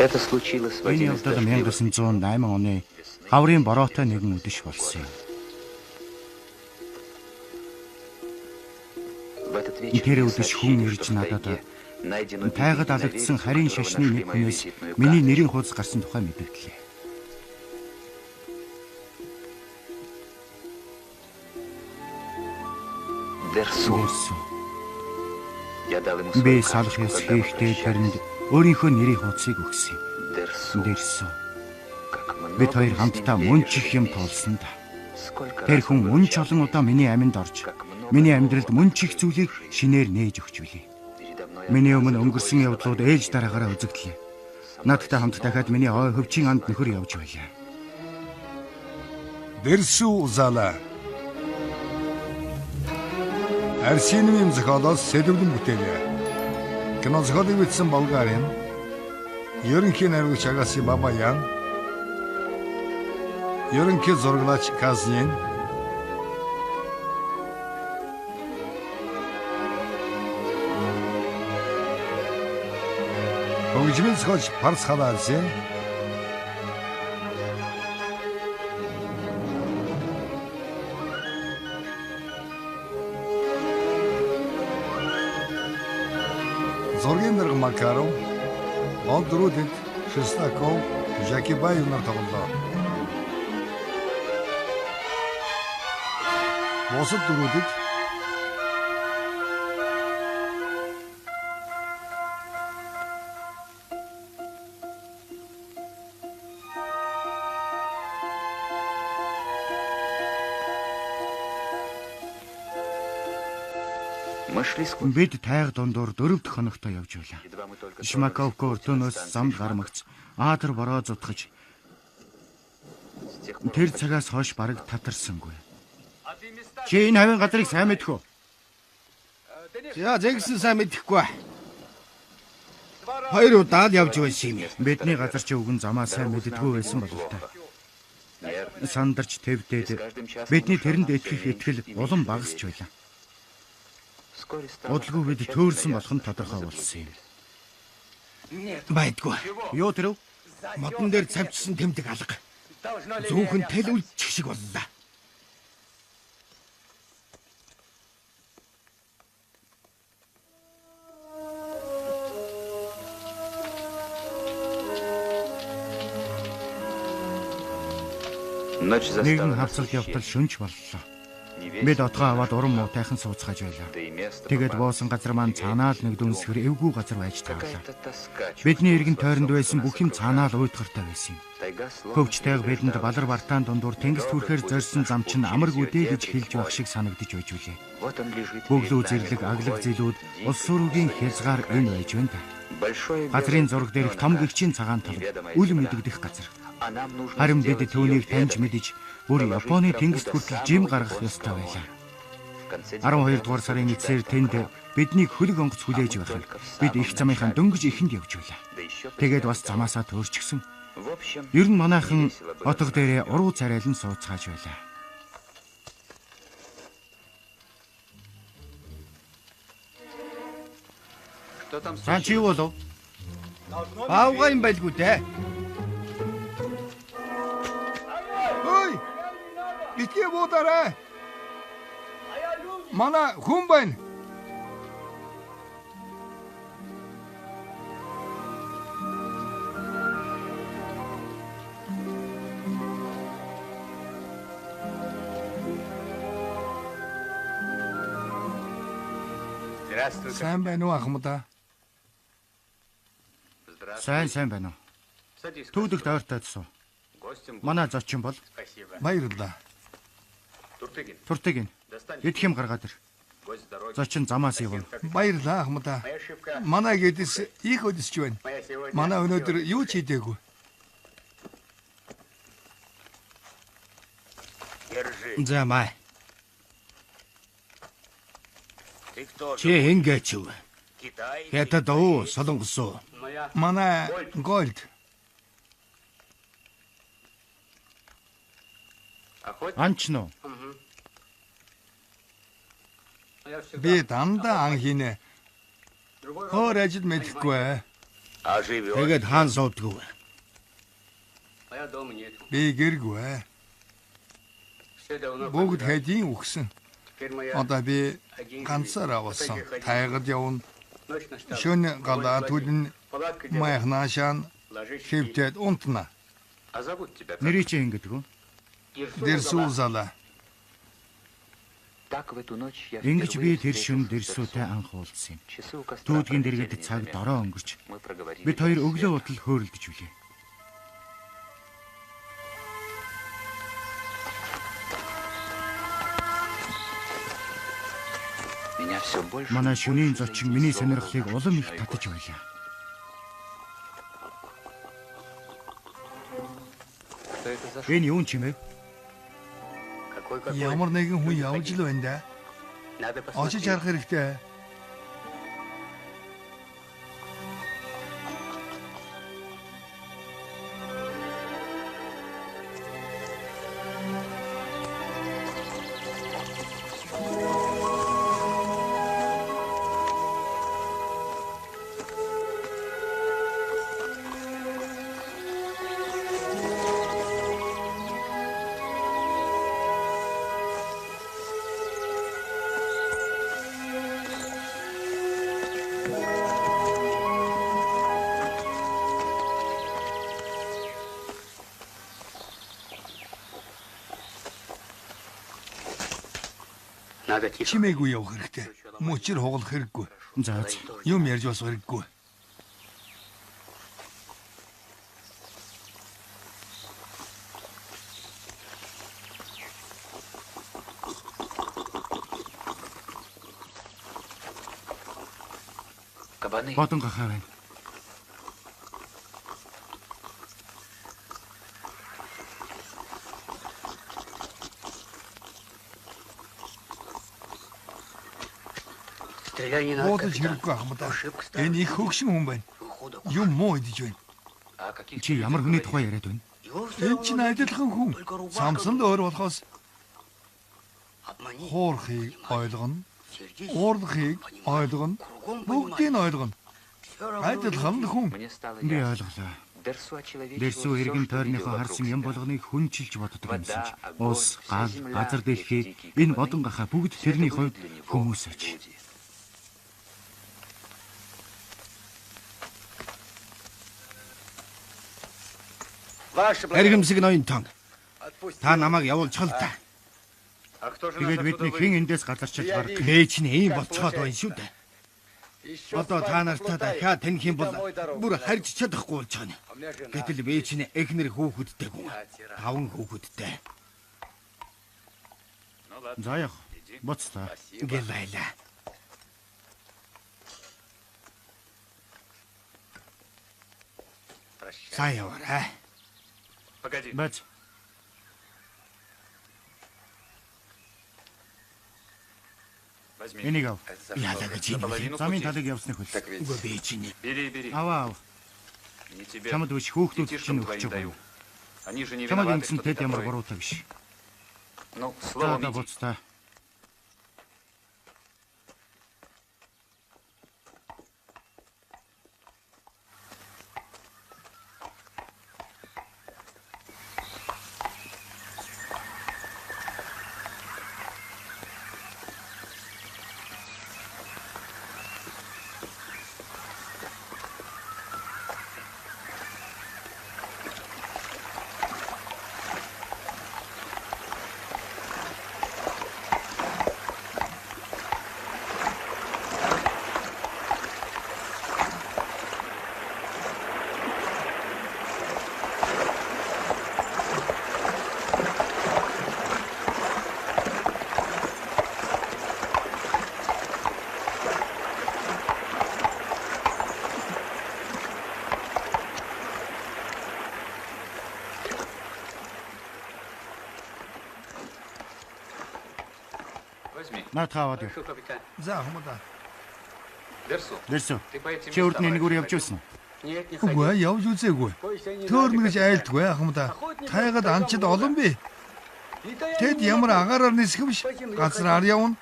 Энэ явдал 1908 оны хаврын бороотой нэгэн үдэш болсон юм. Тэр үдэш хүн ирж надад тайгад алагдсан харийн шашны нэг хүнээс миний нэрийн хуудас гарсан тухай мэдээллээ. Би салах ёс хийхдээ тэрэнд өөрийнхөө нэрийн хуудсыг өгсөн юм. Дэрсүү. Бид хоёр хамтдаа мөн чих юм туулсан да. Тэр хүн мөн ч олон удаа миний аминд орж, миний амьдралд мөн чих зүйлийг шинээр нээж өгч билээ. Миний өмнө өнгөрсөн явдлууд ээлж дараагаараа үзэгдлээ. Надтай хамт дахиад миний ой хөвчийн анд нөхөр явж байлаа. Дэрсүү Узала. Арсеновын зохиолоос сэдвлэн бүтээлээ. Кино зохиолыг бичсэн Болгарын ерөнхий найруулагч Агаси Бабаян, ерөнхий зураглаач Казнин, хөгжмийн зохиолч Парс Халадзе, зургийн дарга Макаров, гол дөрүүдэд Шестаков, Жакибай нар тоглолоо. Бусад дөрүүдэд бид тайга дундуур 4 дахь хоногтой явж байлаа. Шмаковко өртөөнөөс замд гармагц Аатар бороо зутгаж тэр цагаас хойш бараг татарсангүй. Чи энэ хавийн газрыг сайн мэдэх үү? За зэгсэн сайн мэдэхгүй. 2 удаа л явж байсан юм. Бидний газар чи үгэн замаа сайн мэддэггүй байсан болов та. Сандарч твдээд бидний тэрэнд итгэх итгэл улам багасч байлаа. Удалгүй бид төөрсөн болох нь тодорхой болсон юм. Байдгүй. Юу тэрв? Модон дээр цавчсан тэмдэг алга. Зүүхэн тэлүүлчих шиг боллоо. Нэгэн хавцалт явтал шүнж боллоо. Бид отгоо аваад уран муутайхан сууцгааж байлаа. Тэгээд боосон газар маань цаанаал нэг дүнсгэр эвгүй газар байж таарлаа. Бидний эргэн тойронд байсан бүх юм цаанаал уйтгартай байсан юм. Хөвчтэйг бидэнд балар бартаан дундуур тэнгис түрхээр зорьсон зам чинь амар гүдээ гэж хэлж байх шиг санагдаж байж үлээ. Бөглөө зэрлэг аглаг зэлүүд улс сүрүүгийн хязгаар энэ байж байна та. Газрын зураг дээрх том гэгчийн цагаан тал үл мэдэгдэх газар. Харин бид түүнийг таньж мэдэж бүр Японы тэнгист хүртэл жим гаргах ёстой байлаа. 12 дугаар сарын 1-ээр тэнд биднийг хөлөг онгоц хүлээж байхад бид их замынхаа дөнгөж ихэнд явж байлаа. Тэгээд бас замаасаа төөрчихсөн. Ер нь манайхан отго дээрээ уруу царайлан сууцгааж байлаа. Сан чи юу болов? Аавга юм байлгүй дээ. Ой! Битгий буудаарай. Манай хүн байна. Сайн байна уу Ахмада? Сайн байна уу? Төвдөгт ойртойдсон. Манай зочин бол Баярлалаа. Туртыг идэх юм гаргаад ир. Зочин замаас явна. Баярлалаа Ахмада. Манай гэдэс их өдөсч байна. Манай өнөөдөр юу ч хийдэггүй. За май. Чи ингэж юу? Хятад уу, Солонгос уу? Манай Голд. Анчно. Би дандаа ан хийнэ. Хоор ажил мэдэхгүй. Тэгээд хаан суудгүй. Би гэргүй. Бүгд хэдийн өгсөн. Одоо би ганцаараа болсон. Тайгад явна. Шөнө галаа түлэн майхнаашаан шивтэд унтна. Нэрий чи ингэдэг үү? Дэрсүүлзала. Ингэж би тэр шөнө дэрсүүтэй анх уулзсан юм. Түүдгийн дэргэд цаг дороо өнгөрч бид хоёр өглөө утал хөөрөлдөж билээ. Манай шөнийн зочин миний сонирхлыг улам их татаж байлаа. Энэ юу юм чимээ? Ямар нэгэн хүн явж л байна да. Очиж харах хэрэгтэй. Чимээгүй явах хэрэгтэй. Мөчөр хугалах хэрэггүй. За. Юм ярьж бас хэрэггүй. Бодон гахаа байна. Бодож хэрэггүй ахмадаа. Энэ их хөгшин хүн байна. Юм муу идэж байна. Чи ямар хүний тухай яриад байна? Энэ чинь адилхан хүн. Самсан л өөр болохоос хуурхыг ойлгоно. Уурлахыг ойлгоно. Бүгдийг нь ойлгоно. Адилхан л хүн. Би ойлголоо. Дэрсүү иргэн тойрныхоо харсан юм болгоныг хүнчилж боддог юмсан ч ус, гал, газар дэлхий энэ бодон гахаа бүгд тэрний хувьд хүмүүс аж. Эргэмсэг ноён тон. Та намайг явуулчихал та. Тэгээд бидний хэн эндээс газарчилж гарах. Нээч нь ийм болцоход байна шүү дээ. Одоо та нартай дахиад таних юм бол бүр харж чадахгүй болж байгаа нь. Гэтэл би чинь эхнэр хүүхэдтэй хүн. 5 хүүхэдтэй. За яах. Боцтой. Гэлайла. Саяараа. Бац. Энийг ав. Яалаа гэж юм. Замын талыг явсныг хөл. Үгүй би чинь. Аваа. Чамд биш хөөхлүүд чинь өгч байгаа. Чамд ингэсэн тэд ямар буруутай биш. За боцтой. Наад хаваад юу? За хамаа. Дэрсүү. Чи урд нь нэгүр явж байсан. Үгүй явж үзээгүй. Төөрнө гэж айлтгүй хамаа. Тайгад анчид олон бий. Тэд ямар агаараар нисэх биш. Газар ар явна.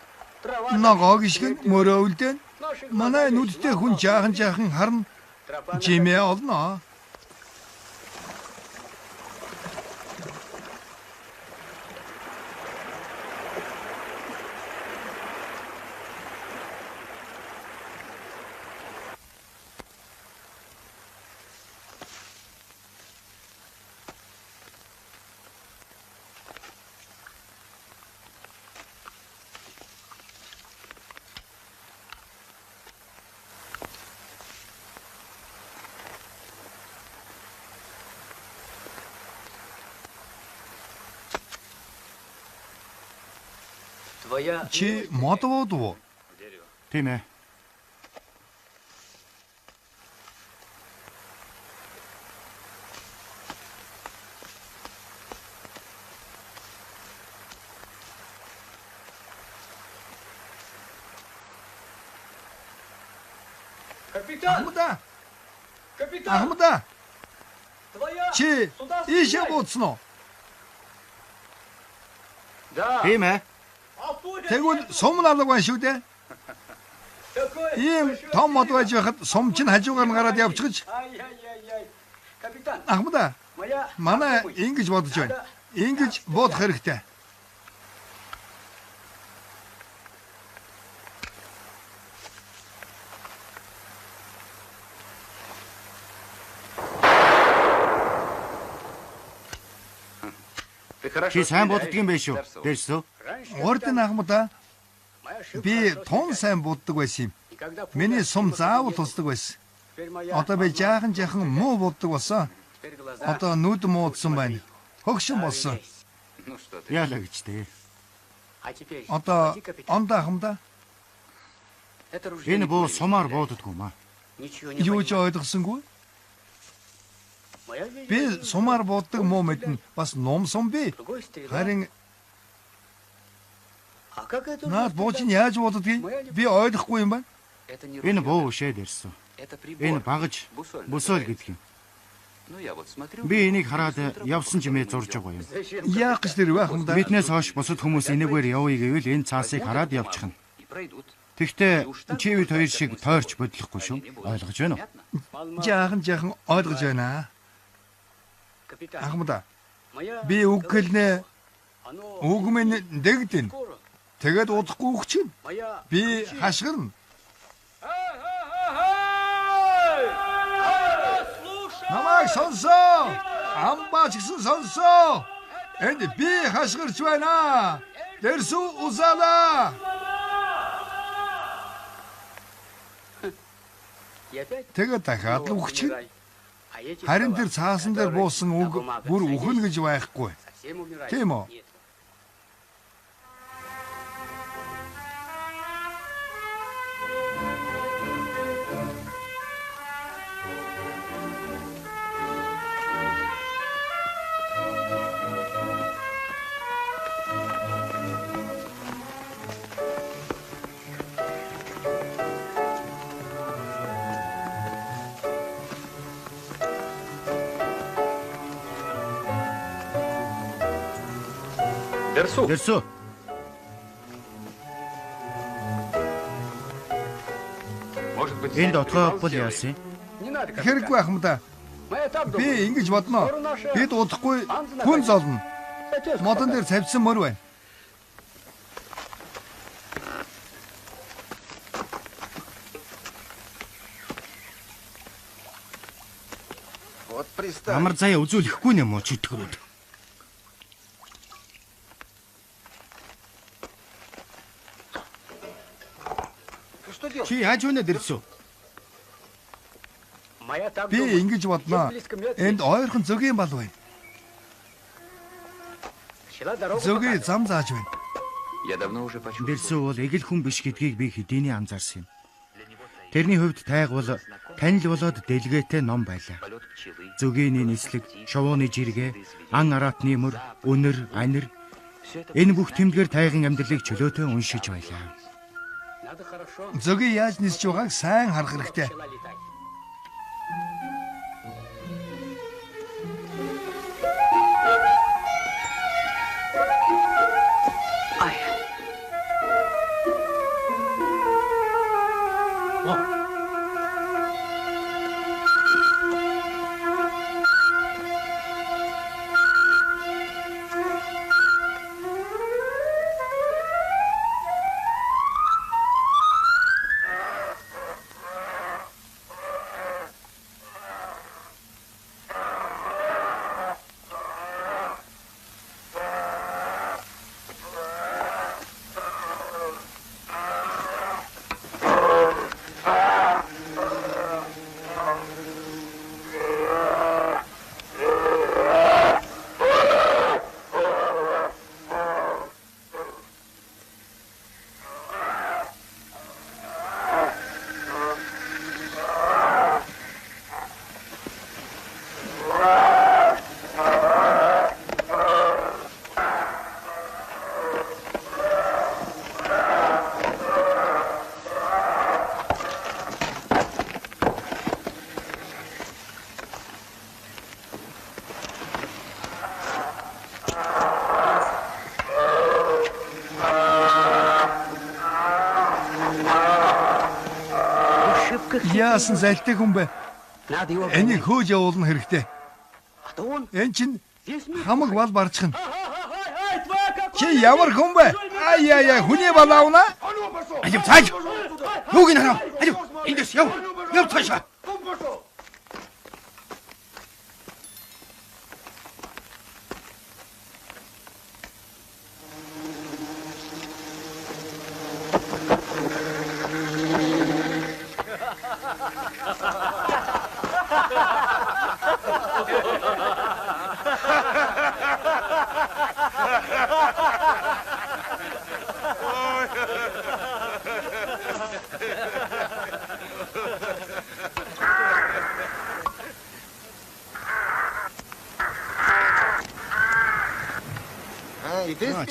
Ногоо гიშгэн мөрөө үлдэн. Манай нүдтэй хүн жаахан харна. Жимээ олно. Чи модвод уу? Тийм ээ. Ахмада. Чи ийшээ бууцсан уу? Тийм ээ. Тэгвэл сум алга байна шүү дээ. Ийм том мод байж байхад сум чинь хажуугаар нь гараад явчихж. Ахмада. Манай ингэж бодож байна. Ингэж буудах хэрэгтэй. Чи сайн боддөг юм биш үү? Дэрсүү. Урд нь Ахмада. Би тун сайн буддаг байсан юм. Миний сум заавал тусдаг байсан. Одоо би жаахан муу буддаг болсон. Одоо нүд муудсан байна. Хөгшин болсон. Яалаа гэж дээ. Одоо ондоо Ахмада. Энэ буу сумаар бууддаггүй маа. Юу ч ойлгосонгүй. Би сумаар бууддаг муу мэднэ. Бас ном сум би. Харин наад буучин яаж бууддгийг би ойлгохгүй юм байна. Энэ буу шээ дэрсүү. Энэ багаж бүсөөл гэдэг юм. Би энийг хараад явсан чимээ зурж байгаа юм. Яах гэж тэр вэ Ахмада? Биднээс хойш бусад хүмүүс энэгээр явъя гэвэл энэ цаасыг хараад явчихна. Тэгтээ чи бид хоёр шиг тойрч бодлохгүй шүү. Ойлгож байна уу? Жаахан ойлгож байна. Ахмада. Би үг хэлнэ. Үг минь дэгдэн. Тэгээд удахгүй үг чинь. Би хашгирна. Намайг сонсоо. Амбаач гэсэн сонсоо. Энд би хашгирч байна. Дэрсүү узаала. Тэгээд дахиад үг чинь. Харин тэр цаасан дээр буусан үг бүр үхэн гэж байхгүй. Тийм үү? Дэрсүү. Энэ дотгоо бол яасан? Хэрэггүй Ахмада. Би ингэж бодно. Бид удахгүй хүн золно. Модон дээр цавьсан мөр байна. Амар заяа үзүүлэхгүй юм уу чөтгөрүүд? Чи яаж өнө дэрсүү? Би ингэж бодно. Энд ойрхон зөгийн бал байна. Зөгийн зам зааж байна. Дэрсүү бол эгэл хүн биш гэдгийг би хэдийний анзаарсан юм. Тэрний хувьд тайг бол танил болоод дэлгээтэй ном байлаа. Зөгийн нислэг, шовооны жиргээ, ан араатны мөр, өнөр, анир энэ бүх тэмдгэр тайган амьдралыг чөлөөтэй уншиж байлаа. Зөгийн яаж нисэж байгааг сайн харах хэрэгтэй. Яасан зайлтай хүн бэ? Энийг хөөж явуулна хэрэгтэй. Энэ чинь хамаг бал барчхан. Чи ямар хүн бэ? Ай хүний бал авна? Алив цааш. Юуг ин хараа. Алив эндээс яв. Яв цаашаа.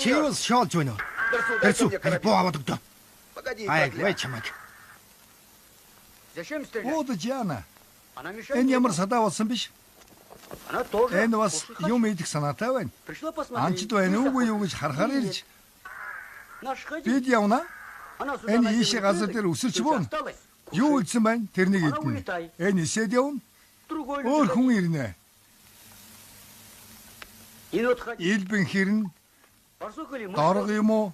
Чивс шоолж байна уу? Тэрсүү боо аваад өгдөө. Ай вэ чамаг. Уудаж яана. Энэ ямар садаа болсон биш? Энэ бас юм идэх санаатай байна. Анчд байна уугүй юу гэж харахаар ирж. Бид явна. Энэ ийшээ газар дээр өсөрч буун. Юу үлдсэн байна? Тэрнийг идэнэ. Энэ исэд явна. Өөр хүн ирнэ. Илбэн хэрнэ. Дорго юм уу?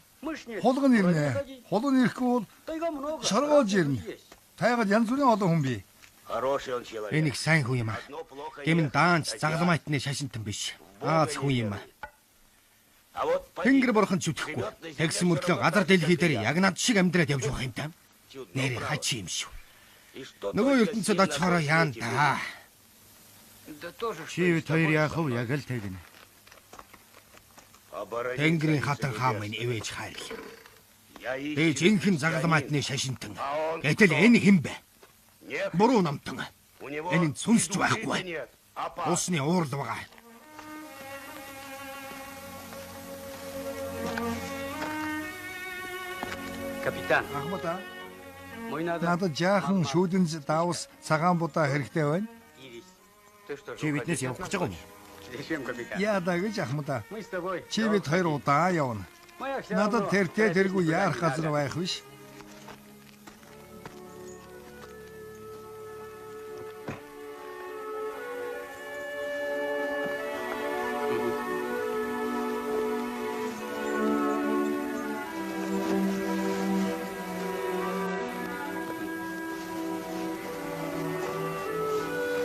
Хулган ирнэ. Хулган ирэхгүй бол шоргоолж ирнэ. Тайгаад янз бүрийн олон хүн бий. Энэ их сайн хүн юм аа. Гэмн даанч загламайтны шашинтан биш. Аз хүн юм аа. Тэнгэр бурхан ч үтгэхгүй. Тэгсэн мөртлөө газар дэлхий дээр яг над шиг амьдраад явж байгаа юм даа. Нэрээ хачи юм шүү. Нөгөө ертөнцөд очихороо яан да. Чи хоёр яах вэ? Яг л тэгнэ. Тэнгэрийн хатан хаан минь ивэж хайрлаа. Ээ жинхэнэ загламайтны шашинтан. Гэтэл энэ хэн бэ? Буруу намтан. Энэ сүнсч байхгүй. Усны уурал байгаа. Капитан. Ахмада. Надад жаахан шүүдэнз давс цагаан будаа хэрэгтэй байна. Чи биднээс явах гэж байгаа юм. Яадаа гэж Ахмада. Чи бид хоёр удаа явна. Надад тэргүй яарах газар байх биш.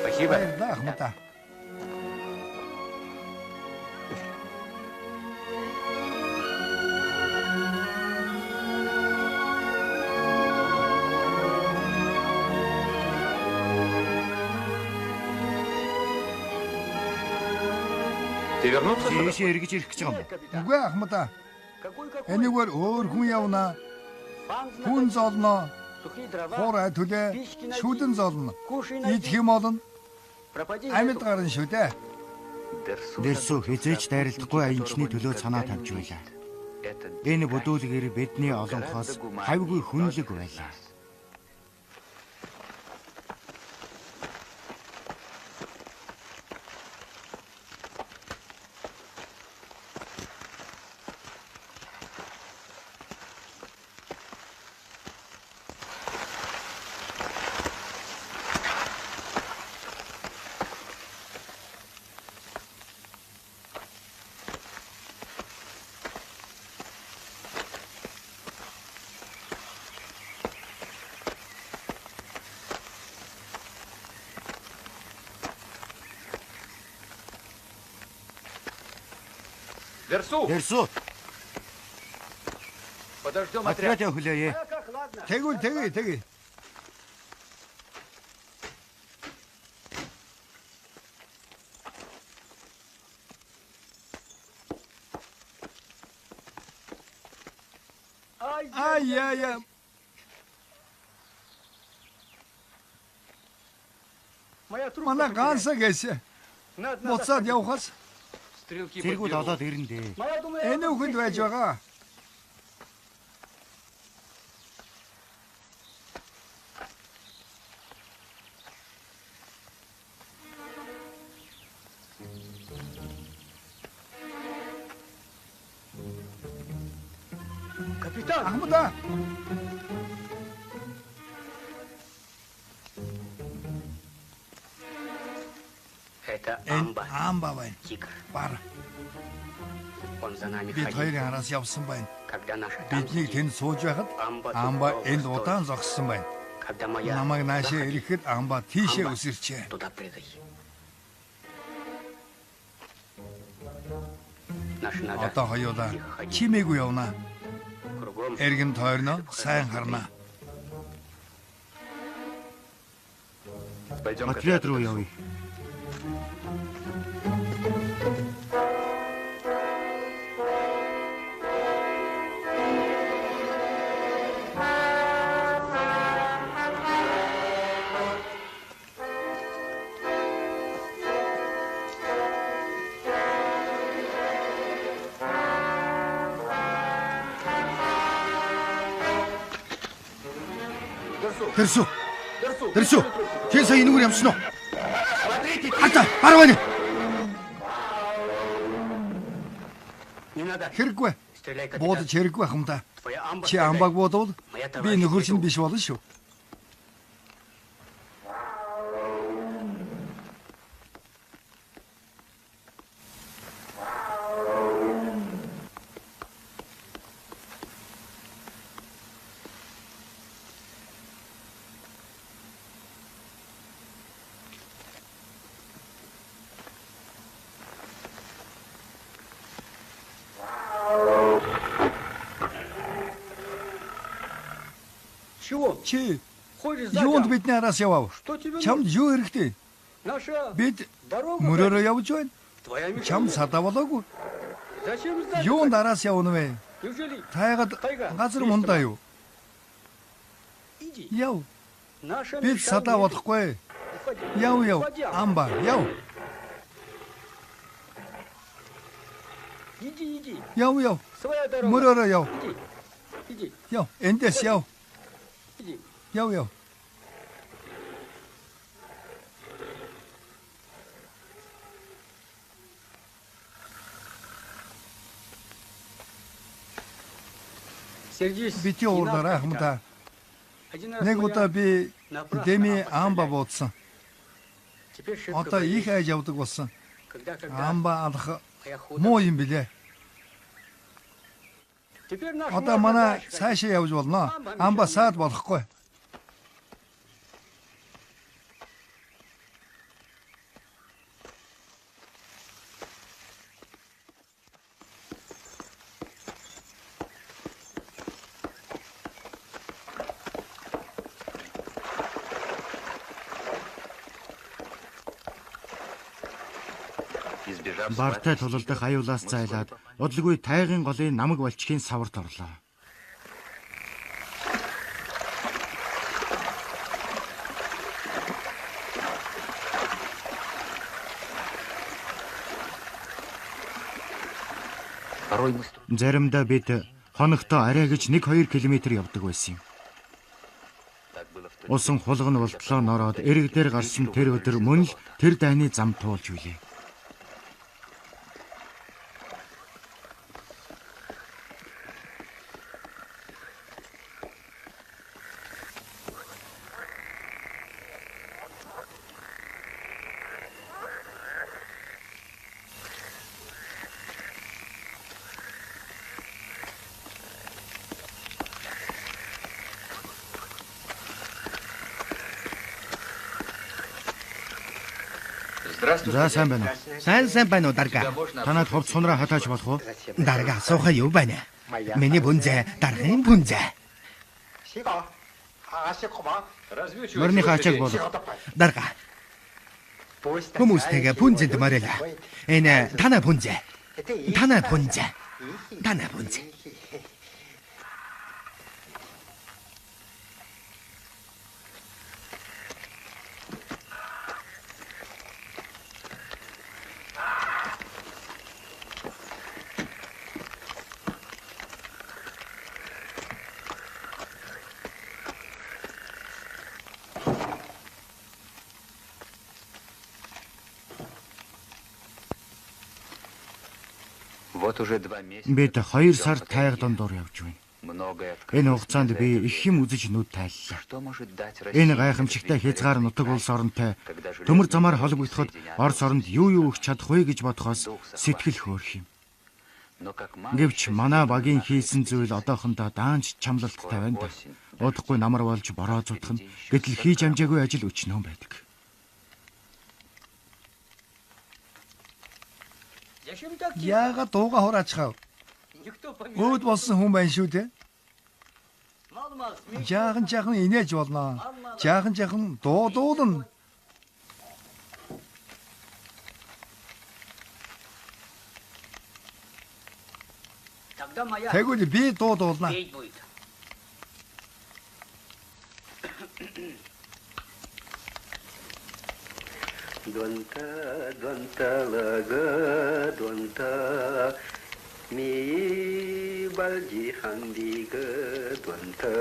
Спасибо. Да, Ахмада. Ийшээ эргэж ирэх гэж байгаа юм. Үгүй Ахмада. Энэгээр өөр хүн явна. Хүн золно. Хураа төлөө шүүдэн золно. Идэх юм олно. Амьд гарна шүү дээ. Дэрсүү хизээч дайралтгүй аянчны төлөө санаа тавьж байлаа. Энэ бүдүүлгээр бидний олонхоос хавьгүй хүнлэг байлаа. Дэрсүү. Отряд явуулъя. Тэгвэл. Ай. Манай ганцаа гэсэн. Буцаад явахаас Зэргүүд олоод ирнэ дээ. энэ үхэнд байж байгаа. Капитан. Ахмада. Амба байна. Тигр. Бар. Он за нами Бид ходил. хоёрын араас явсан байна. Когда наши там Биднийг тэнд сууж байхад Амба энд удаан зогссон байна. Когда моя Намайг наашаа ирэхэд Амба тийшээ үсэрчээ. туда прыгай. Наш надо Одоо хоёулаа чимээгүй явна. кругом Эргэн тойрноо сайн харна. Отряд руу явъя. Дэрсүү. Дэрсүү. Чи сая энэгээр явсан уу? Ата, бараа байна. не надо. Хэрэггүй. Стреляй, Буудаж капитан. хэрэггүй хам та. Твоя амба. Чи стреляй. Амбаг буудвал Моя би товарищ нөхөрч нь иду. биш болно шүү. Чего? Чи Ходишь юунд сзади? бидний араас явав? Что тебе Чамд нужно? юу хэрэгтэй? Наша Бид дорога. мөрөөрөө явж байна. Твоя Чам мишень. садаа болоогүй. Зачем сзади? Юунд араас явна вэ? Неужели? Тайгад газар мундаа юу? Иди. Яв. Наша Бид мишень садаа едет. болохгүй. Уходи. Яв. Уходи. Амба, яв. Иди. Яв. Своя дорога. Мөрөөрөө яв. Иди. Яв. Эндээс яв. Иди. Яв. Сердись. Бити не надо, уурдаарай капитан. хамтаа. Один раз Нэг моя удаа би напрасно Дэми Амба Амба стреляет. буудсан. Теперь шибко Одоо их боюсь. айж явдаг болсон. Когда Амба алах моя худо. муу юм билээ. Теперь наш Одоо можно манай дальше. цаашаа явж болно. Амба саад болохгүй. Бартай тулалдах аюулаас зайлаад удалгүй тайгын голын намаг болчихын саварт орлоо. Порой мы Заримдаа бид хоногтоо арай гэж 1-2 км явдаг байсан юм. так было в тот Усан хулган болтлоо нороод эрэг дээр гарсан тэр өдөр мөн л тэр дайны зам туулж билээ. За сайн байна уу? Сайн байна уу дарга? Танад ховц сунраа хатааж болох уу? Дарга асууха юу байна? Миний бүнзэ, даргын бүнзэ. Мөрний хачааг бол Дарга. Хүмүүстэйгээ бүнзэнд морила. Энэ танаа бүнзэ. Танаа бүнзэ. Танаа бүнзэ. Вот уже 2 месяца. бид 2 сар тайга дундуур явж байна. Энэ хугацаанд би их юм үзэж нүд тайллаа. Энэ гайхамшигтай хязгаар нутаг улс оронтой төмөр замаар холбогдоход Орос оронд юу өгч чадах вэ гэж бодохоос сэтгэл хөөрөх юм. Гэвч манай багийн хийсэн зүйл одоохондоо даанч чамлалттай байна да. Удахгүй намар болж бороо зутах нь гэтэл хийж амжаагүй ажил өчнөө байдаг. Яагаад дууга хураачхав? Өөд болсон хүн байна шүү дээ. Жаахан инээж болно. Жаахан дуудуулна. Тэгвэл би дуудуулна. Дуанта ми балди хандига дуанта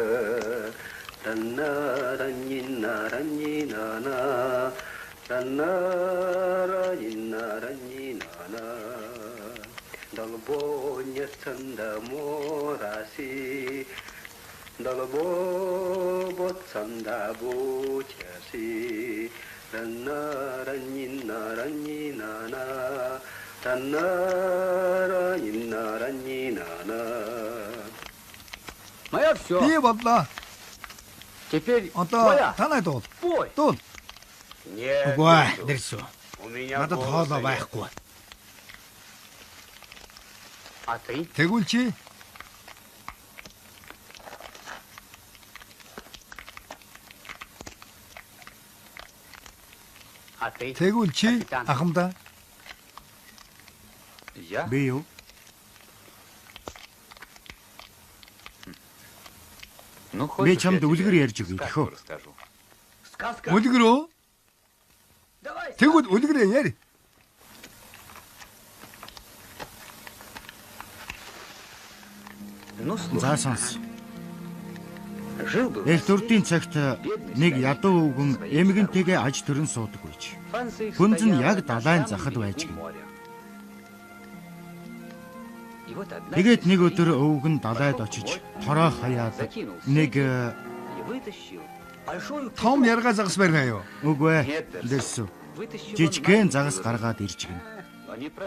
раннина 달보냐 찬다 모라시 달보 보찬다 보차시 란나란니나란니나나 란나란니나란니나나 Моя все. Би бодлоо. Теперь Одоо твоя. танай дууд. Пой. Дууд. Нет. Үгүй дэрсүү. У меня Надад хоолоо байхгүй. А ты? Тэгвэл чи А ты? тэгвэл чи ахмадаа. Я? Би юу? Ну, Би чамд үлгэр ярьж өгье гэх үү? Сказка. Үлгэрөө? Давай. Тэгвэл үлгэрээ яри. Ну, За сонс. жил был. Эх дөрвийн цагт нэг ядуу өвгөн эмгэнтэйгээ аж төрөн суудаг байж. Хүнз нь яг далайн захад байж гин. Тэгээд нэг өдөр өвгөн далайд очиж тороо хаяад нэг Том ярга загас барина юу? үгүй дэрсүү. Жижигхэн загас гаргаад ирж гин.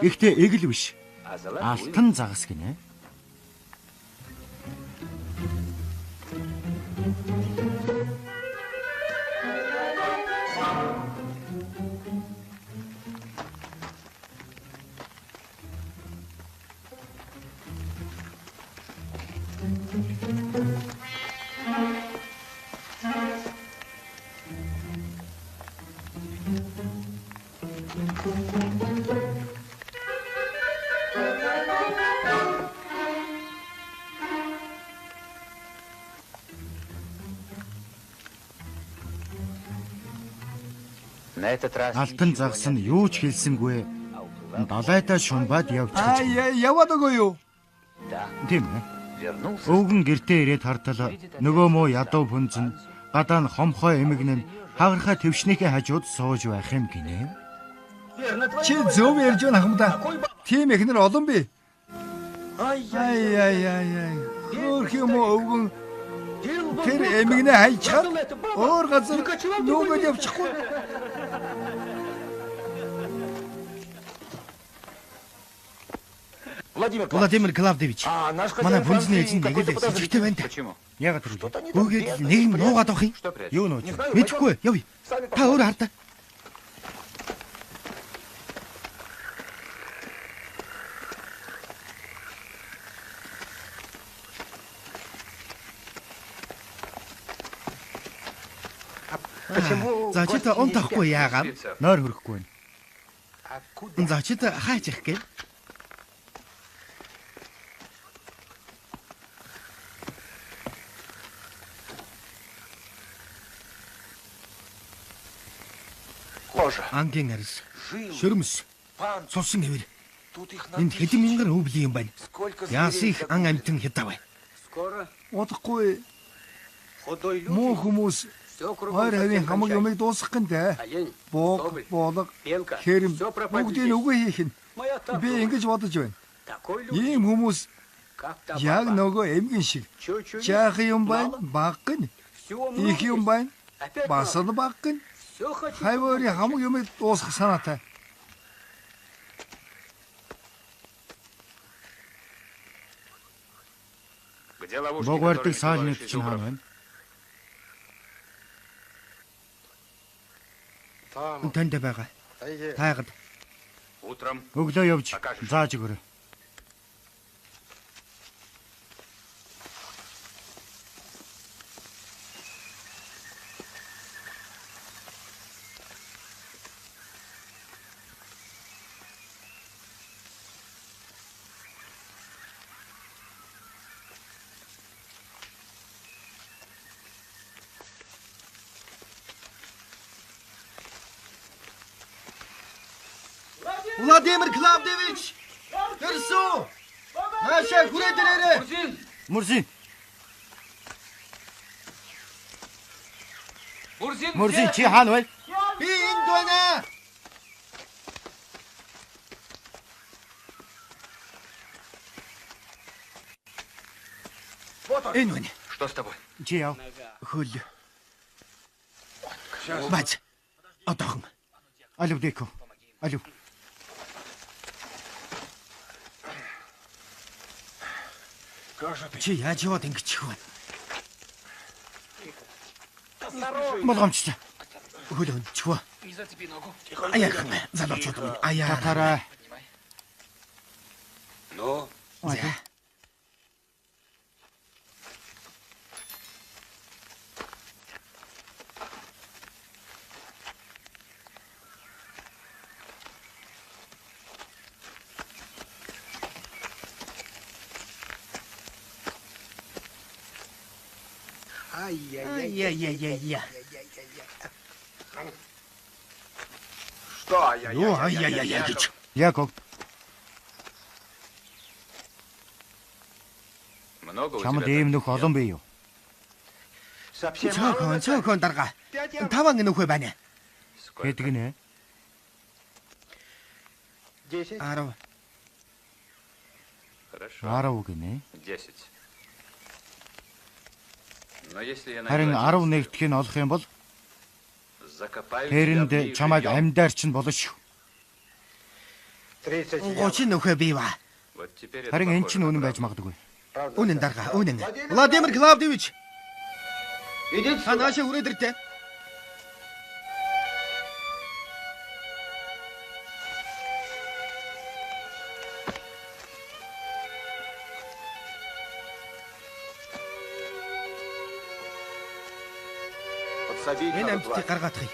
Гэхдээ эгэл биш. Алтан загас гинэ. На этот раз Алтан загас нь юу ч хэлсэнгүй. Далайдаа шумбаад явчихж. Яваад өгөө юу? Тийм ээ. вернулся. Өвгөн гэртээ ирээд хартал нөгөө муу ядуу бүнз нь гадаа нь хомхой эмэгнэн хагархаа твшнийхээ хажууд сууж байх юм гинэ. Чи зөв ярьж байна ахмадаа. Тим эхнэр олон бий. Ай. Өөр юм өвгөн тэр эмгэнээ хайчаад өөр газар нүгэл явчихгүй. Владимир Клавдевич. Манай бүнзний эзэн нэг л сэжигтэй байна. Почему? Ягаад тэр үү? Гүйгээд нэг юм нуугаад авах юм. Юу нууж? Мэдхгүй явъя. Та өөрөө хардаа. За чи та унтахгүй яагаад? Нойр хөрөхгүй байна. За чи та хаач их гээ. Ложа. Ангийн арьс, шөрмөс, цусан эвэр. Энд хэдэн мянган рубли юм байна. Яасан их ан амтэн хятав бай. Скоро Удахгүй худой люд. муу хүмүүс Все кругом. хоёр хавийн хамаг юмыг дуусгах гэнтэй. Олень, Бог, боолго, белка. хэрэм Все бүгдийг пропадет. үгүй хийх нь. Моя та. Би ингэж бодож байна. Такой люд. Ийм хүмүүс Яг нөгөө эмгэн шиг. Жаахан юм байна, баг гин. Их юм байна, бас л баг гин. Хайварын хамаг юм дуусгах санаатай. Бог барьдаг саалнууд чинь хаана байна? Танд байгаа. Тайгад. Өглөө явж зааж өгөрэй. Владимир Клавдевич! Тэрсүү! Наашаа хүрээд ирээрэй. Мурзин. Мурзин. Мурзин чи хаана вэ? Би энд байна. Энэ байна. Что с тобой? Чи яв. Хөл. Бац. Одоохон. Алив дэко. Алив. Чи яаж яваад ингэчих вэ? Болгоомжтой. Хөл өнчгөө. Аяахан. Залуучууд минь аяа. Татараа. Ну, За. Ай-яй-яй-яй-яй. что я? Юу ай-яй-яй гэж. Яков. Много у Чамд тебя? ийм нөх олон бий юу? Цөөхөн дарга. Таван нөхөө байна. Хэд гинэ? 10. 10. Хорошо. 10 гинэ. 10. Но если я Харин найду 10 нэгтгэх нь олох юм бол закопаю тебя тэрэнд ближе чамайг живьем. амьдаар чинь болно шүү. 30. 30 нөхөө бий ба. Вот теперь это Харин эн похоже чинь на үнэн правду. байж магадгүй. Үнэн дарга, үнэн. Владимир Клавдевич. Идите Та наашаа хүрээд иртээ. подсобить Энэ надо амьтдыг тварь. гаргаадахыг.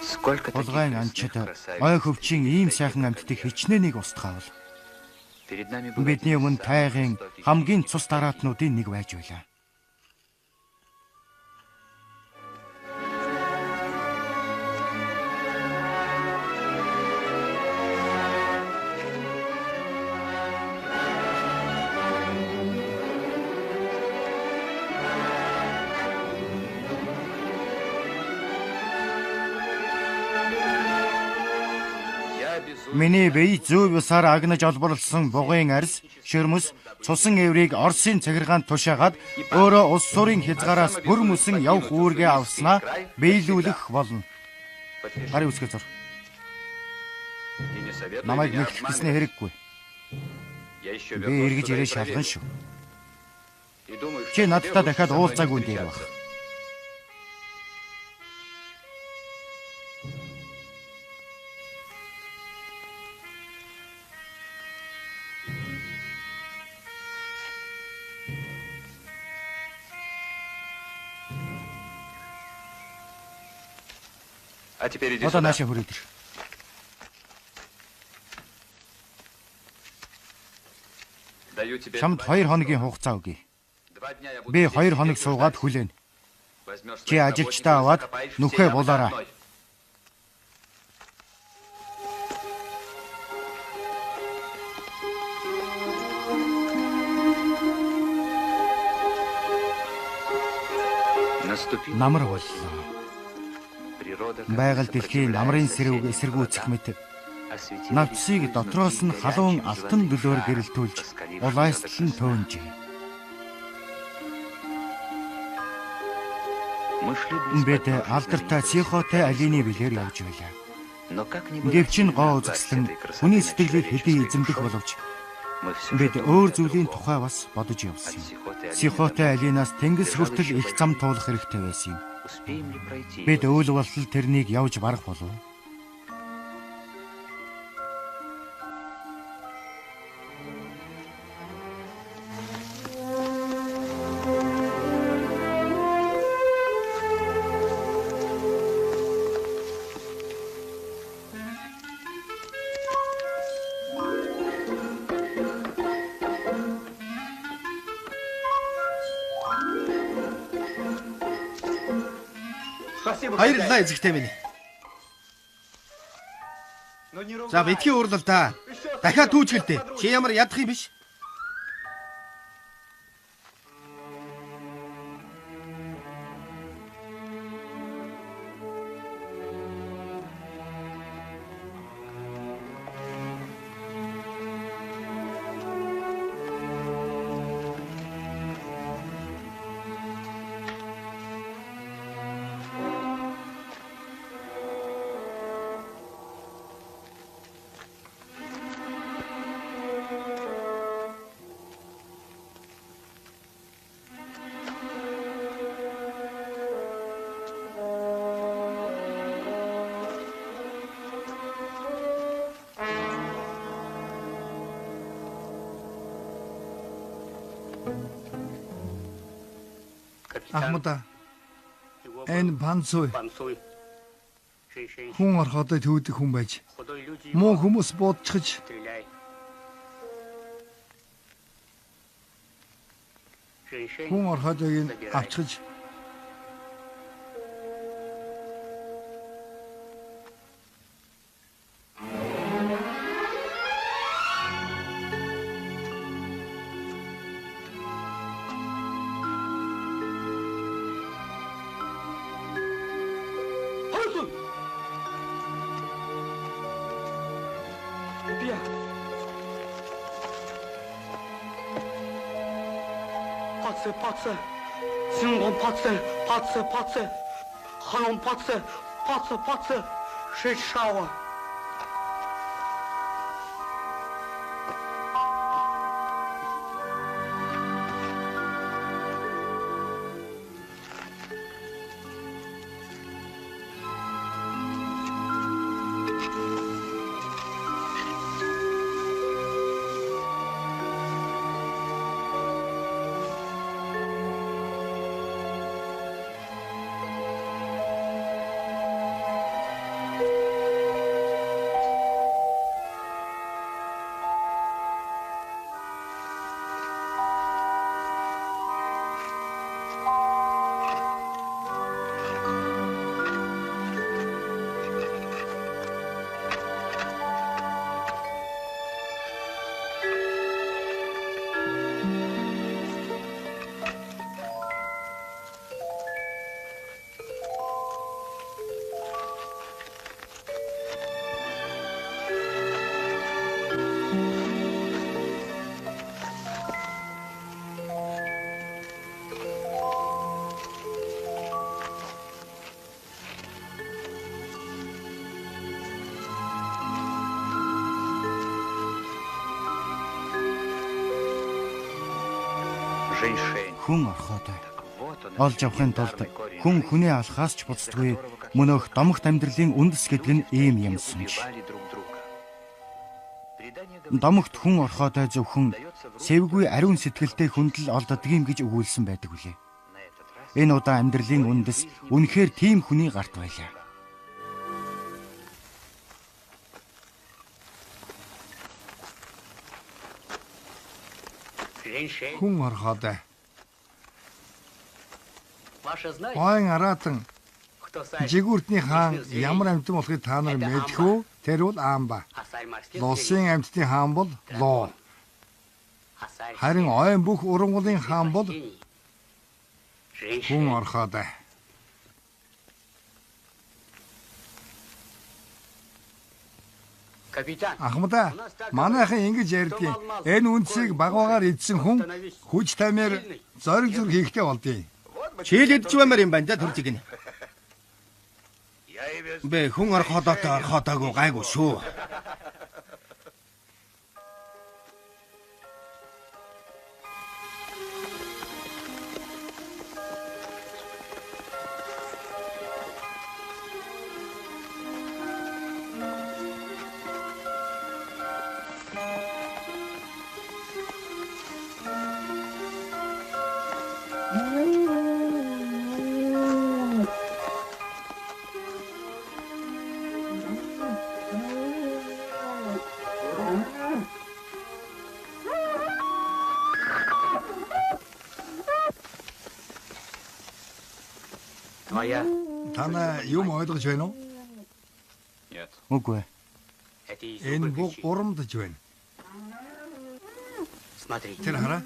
Сколько таких Булгайн лесных анчид красавиц ой хөвчийн ийм сайхан амьтдыг хичнээнийг устгаавал перед нами был бидний один из өмнө самых тайгын жестоких хамгийн цус дараатнуудын нэг байж байлаа. Я безумно Миний бие зүүн усаар агнаж олборлсон бугын арьс, ширмөс, цусан эврийг Оросын цагиргаанд тушаагаад өөрөө улс сурын хязгаараас бүр мөсөн явх үүргээ авснаа биелүүлэх болно. подпиши. Гарыг үсгээ зур. И не советую Намайг меня нэгтгэх гэснээ обманывать. хэрэггүй. Я еще Би вернусь эргэж туда и ирээ шалган проверю. шүү. И думаю, что Чи тебе надтай лучше дахиад со мной уулзаагүй не энэ дээр баг. встречаться. А теперь иди Одоо сюда. наашаа хүрээд ир. Даю тебе Чамд 2 хоногийн хугацаа өгье. 2 дня я буду Би здесь 2 хоног сидеть и суугаад ждать. хүлээнэ. В Чи ажилчдаа аваад нүхээ булаарай. Намар боллоо. Байгаль дэлхийн намрын сэрүүг эсэргүүцэх мэт навчсыг дотроос нь халуун алтан дөлөөр гэрэлтүүлж улайслан төөнжээ. Бид алдартай Сихотэй алины билээр явж байлаа. Гэвч гоо үзэсгэлэн хүний сэтгэлийг хэдий эзэмдэх боловч бид өөр зүйлийн тухай бас бодож явсан юм. Сихотэй алинаас тэнгис хүртэл их зам туулах хэрэгтэй байсан юм. Бид үйл болтол тэрнийг явж барах болов. Баярлалаа эзэгтэй минь. За битгий уурлал та. Дахиад түүжгэлдэ. Чи ямар ядах юм биш? Ахмада. Энэ Панцой. Хүн орхоод төвдөх хүн байж. Муу хүмүүс бодчихж хүн орхоод авчиж Patse, Singon Patse, Halon Patse, Shitshawa. Хүн орхоод олж авахын тулд хүн хүнээ алхаас ч буцдаггүй мөнөөх домогт амьдралын үндэс гэдэг нь ийм юмсан ч. Домогт хүн орхоод зөвхөн сэвгүй ариун сэтгэлтэй хүнд л олддог юм гэж өгүүлсэн байдаг үлээ. Энэ удаа амьдралын үндэс үнэхээр тийм хүний гарт байлаа. хүн орхоод Гойн аратан жигүүртний хаан ямар амьтан болохыг та нар мэдэх үү? Тэр бол Амба. Лосын амьтны хаан бол Ло. Харин ойн бүх урангуулын хаан бол хүн орхоод. Ахмада, манайхан ингэж ярьдгийг. Энэ үндсийг багваагаар идсэн хүн хүч тамир зориг зүр хийхтэй болдгийг. Чийлэдж баймаар юм байна да төржиг нь. Бэ хүн орхоодоогүй гайгүй шүү. Тана юм ойлгож байна уу? Нет. Үгүй. Энэ бүх урамдж байна. Тэр хараа.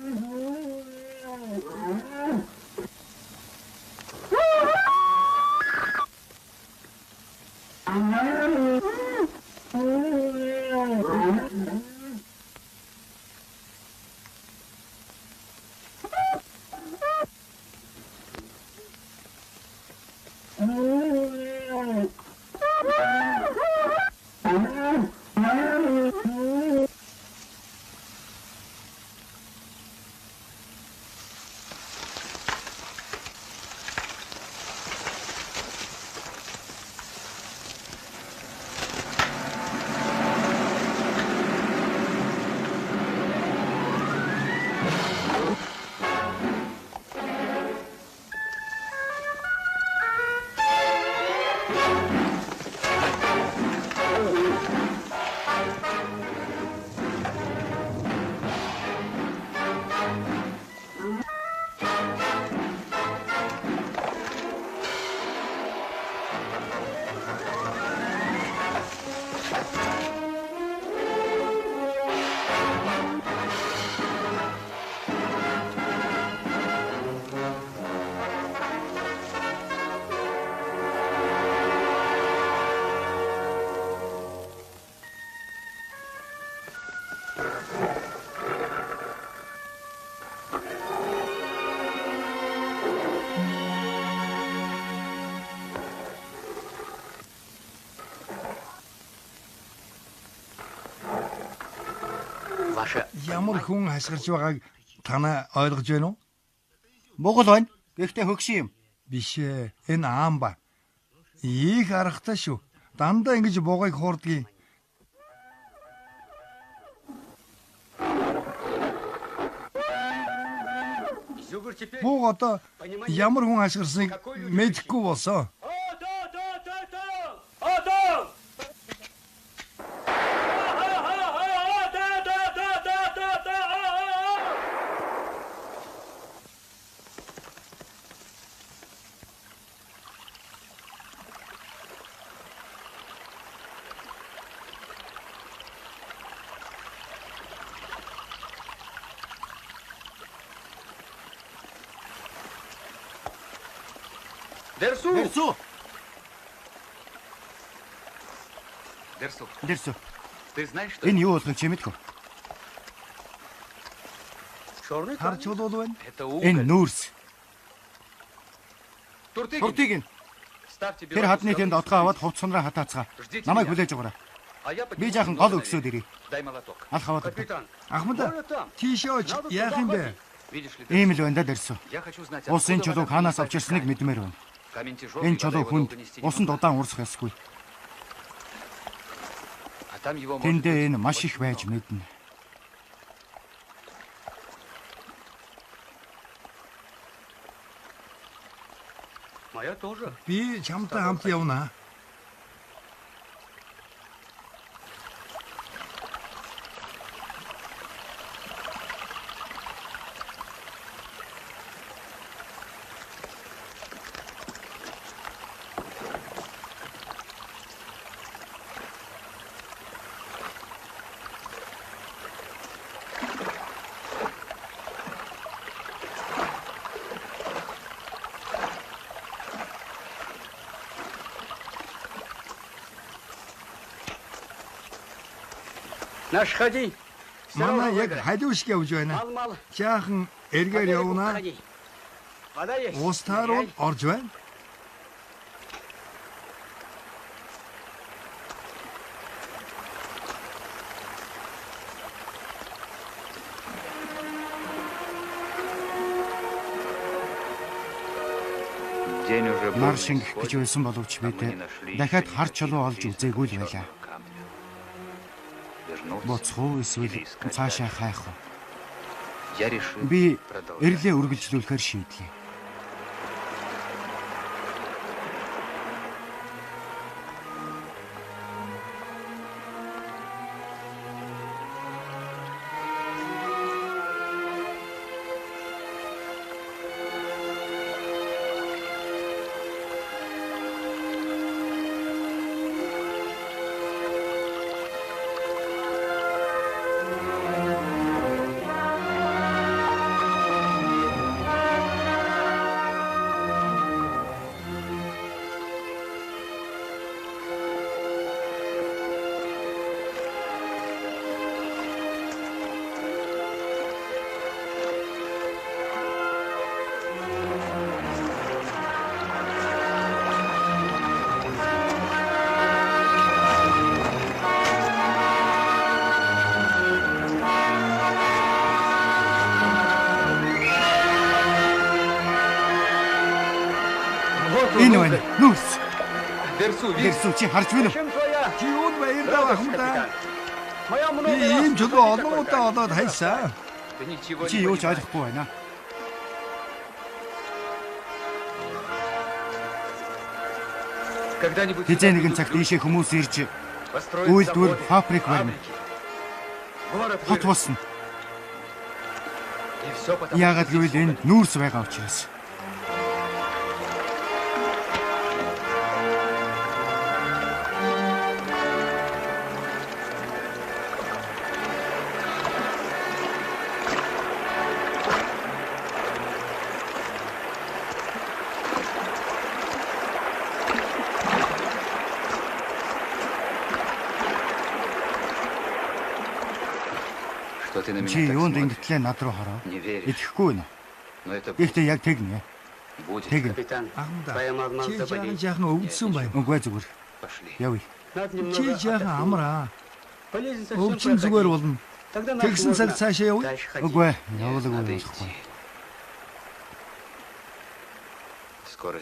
Ямар хүн хасгарч байгааг танаа ойлгож байна уу? Монгол байна. Гэхдээ хөгшин юм. Биш ээ. Энэ Амба. Их аргатай шүү. Дандаа ингэж буугайг хуурдгийг. Бууг одоо ямар хүн хасгарсныг мэдэхгүй болсон. Дерсу. Дэрсү. Ты знаешь, что Энэ юу болгох чи мэдэх үү? Харж болов байна. это Энэ уголь? нүүрс. Туртыг нь Ставьте тэр хадны тэнд отгоо аваад хувц сунраа хатаацгаа. Намайг хүлээж өгөөрэй. А я Би жаахан гол өгсөд ирье. Дай молоток. Алх аваад. Ахмада тийшээ очиж яах юм бэ? Видишь ли, Ийм л байна да Дэрсү. я хочу знать, Ус энэ откуда чулууг вода хаанаас не авч ирснийг мэдмээр байна. камень тяжелый, Энэ вода чулуу его хүнд долго нести не усанд может. удаан урсах ёсгүй. А там его может Тэндээ быть энэ маш очень их байж много. мэднэ. Моя тоже. Би чамтай хамт явна. Наш ходи. Манай яг халиушг явж байна. Мал. Жаахан эргээр явна. Вода есть. Уустаар бол орж байна. Нар шингэх гэж байсан боловч бид дахиад хар чулуу олж үзээгүй л байлаа. Боцох уу эсвэл цаашаа хайх уу? Би эрлээ үргэлжлүүлэхээр шийдлээ. Энэ байна. Нүрс. Дэрсүү чи харж байна уу? Чи юунд баяр тавах юм да? Би ийм чулуу олон удаа олоод хайсан. Чи юу ч ойлгохгүй байна. Хизээ нэгэн цагт ийшээ хүмүүс ирж үйлдвэр фабрик барьна. Хот болсон. Яагаад гэвэл энд нүүрс байгаа учраас. Чи юунд ингэтлээ над руу хараа? Итгэхгүй байна. Гэхдээ яг тэгнэ. Тэгнэ. Чи жаахан өвдсөн байна. Үгүй зүгээр. Явъя. Чи жаахан амраа. Өвчин зүгээр болно. Тэгсэн цаг цаашаа явъя. Үгүй явуулаагүй болохгүй.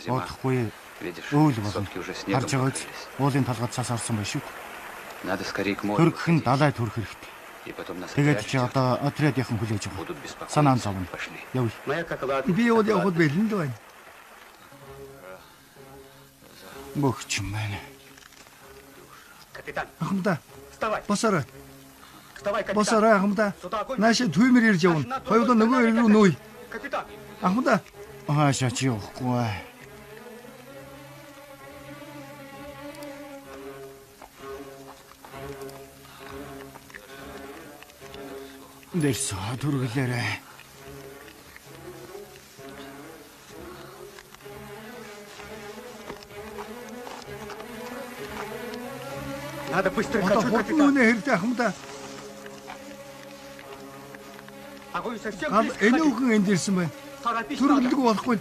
Бодохгүй өөл болно. Харж байгаа үз. Уулын талгад цас орсон байх шүү. Төрөх нь далай төрөх хэрэгтэй. Тэгээд чи одоо отрядынхан хүлээж авах. Санаан зовно. Явъя. Би яваад явахд бэлэн л байна. Богч юм байна. Ахмада. Босорой. Босорой ахмада. Наашаа түүмэр ирж явна. Хоёулаа нөгөө ирэг рүү нүүе. Ахмада. Хаашаа чи явахгүй. Дэрсээ түргэлээрээ. Надо быстро Одоо хочу, хурдан капитан. үнэ хэрэгтэй ахмада. Огонь совсем Гал близко. энүүхэн энд ирсэн байна. Торопись, Төрөлдөг болохгүй.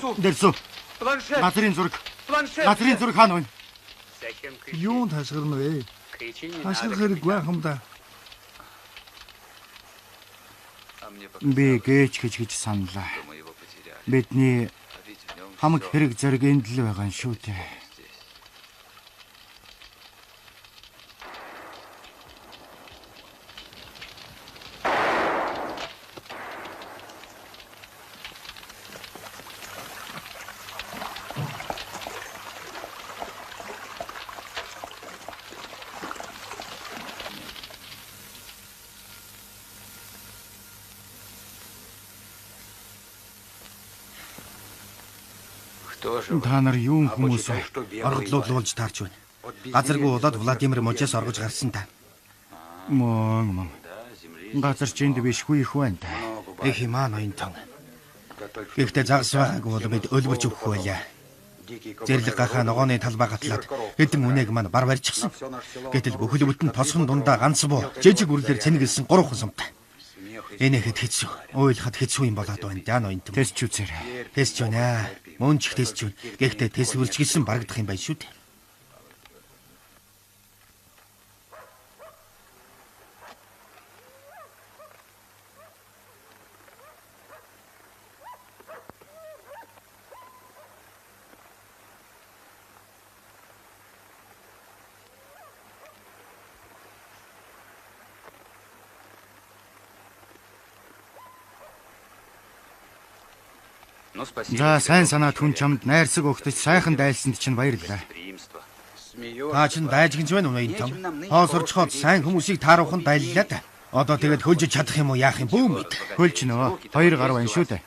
Дэрсүү. Планшет. Газрын зураг. Планшет. Газрын зураг хаана байна? Зачем кричишь? Юунд хашгирна вэ? Кричи не Хашгирах надо. хэрэггүй юм да. А мне Би гээч гэж саналаа. что мы его потеряли. Бидний А ведь в нем хамаг хэрэг зэрэг энд л байгаа юм шүү дээ. здесь. Кто же вы? Та нар юун хүмүүс вэ? Орлуулж таарч байна. Газаргүй болоод Владимир Можес оргож гарсан та. Мөн. Да, земли. Газар чинд биш хүү их байна та. Их юм аа ноён тон. Гэхдээ загас байгаагүй бол бид өлбөрч өгөх байлаа. Зэрлэг гахаа ногооны талбай гатлаад хэдэн үнээг маань бар барьчихсан. Гэтэл бүхэл бүтэн тосхон дундаа ганц буу жижиг үрлэр цэнгэлсэн 3 хүн сумтай. Энэхэд хэцүү. Ойлоход хэцүү юм болоод байна да ноён тон. Тэсч үзээрэй. Тэсч байна. Мөн ч их тэсч байна. Гэхдээ тэсвэрч гисэн барагдах юм байна шүү дээ. Ну, спасибо. За сайн санаа түн чамд найрсаг өгтөж сайхан дайлсанд чинь баярлалаа. Гостеприимство. Та чинь дайжгинж байна уу ноён тон? Хоос орчход сайн хүмүүсийг тааруулхан дайллаа да. Одоо тэгээд хөлж чадах юм уу яах юм бүү мэд. Хөлч нөө 2 гар байна шүү дээ.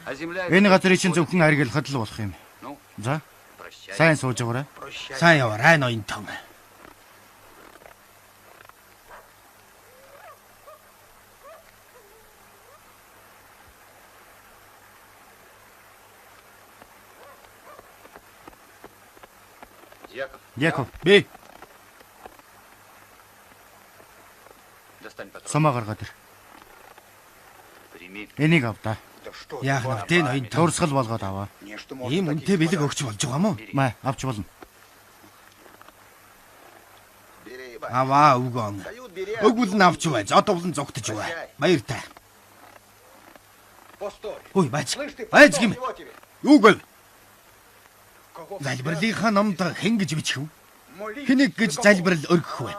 А земля... Энэ газрыг чинь зөвхөн харгалахад л болох юм. Ну, За прощай. сайн сууж байгаарай. Сайн яваарай ноён тон. Яков, Яков Би достань патрон. сумаа гаргаад ир. Прими. Энийг авдаа. яах вэ тэ ноён тон? Турсгал болгоод аваа. Ийм үнэтэй бэлэг өгч болж байгаа мó? Маа авч болно. Аваа үгэн. Өгвөл нь авч байж, одоо бол нь зогтож бай. Баяртай. Постой. Ой, байж. Слышь ты, Байж постой, гим. чего тебе? Юу гээл? Каков- Залбирлынхаа номд хэн гэж бичих вэ? Мой личный Хэнийг гэж каков- залбирал өргөх вэ?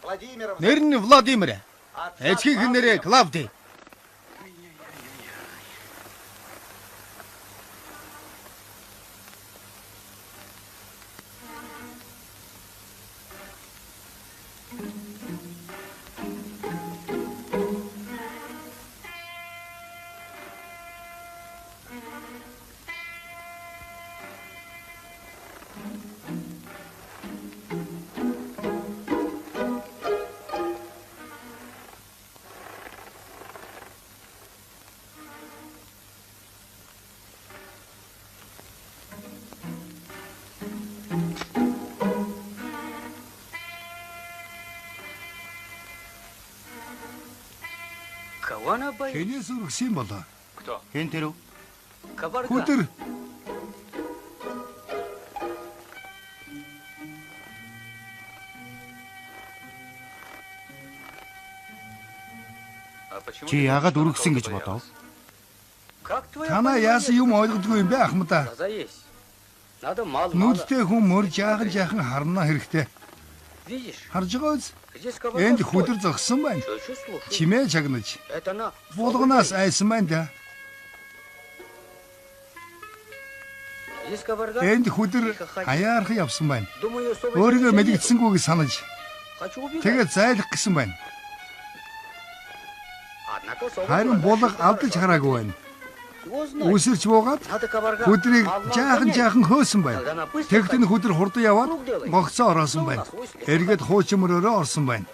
Владимиров. Нэр нь Владимир. Отца Эцгийн нэрээ Клавди. Кого она боится? Хэнээс үргэсэн болоо. Кто? Хэн тэр үү? Кабарга. Хүтэр А почему Чи ты яагаад думаешь, үргэсэн что гэж она бодов? боялась? Как твоя танаа фамилия? яасан юм ойлгодгүй юм бэ ахмадаа. Глаза есть. Надо мало. Нүдтэй хүн мөр жаахан жаахан харна хэрэгтэй. Видишь? Харж байгаа үз? Здесь кабарга. Энд стоит. хүтэр зогссон байна. Что слушай? Чимээ чагнаж. Это она. Булганаас айсан байна да. Здесь кабарга. Энд хүтэр хаяарах явсан байна. Думаю, особо Өөрийгөө ничего нет. мэдгэцсэнгүйг санаж Хочу убегать. тэгээд зайлах гэсэн байна. Однако особо Харин глаза булга чисто алдаж хорошо. хараагүй байна. Его знать. Үсэрч буугаад Надо кабарга. хүдрийг Аллах жаахан понять. жаахан хөөсөн байна. Тогда она быстро Тэгэхэд нь хүдэр хурдан яваад гогцоо ороосон байна. Эргээд хуучин мөрөөрөө орсон байна.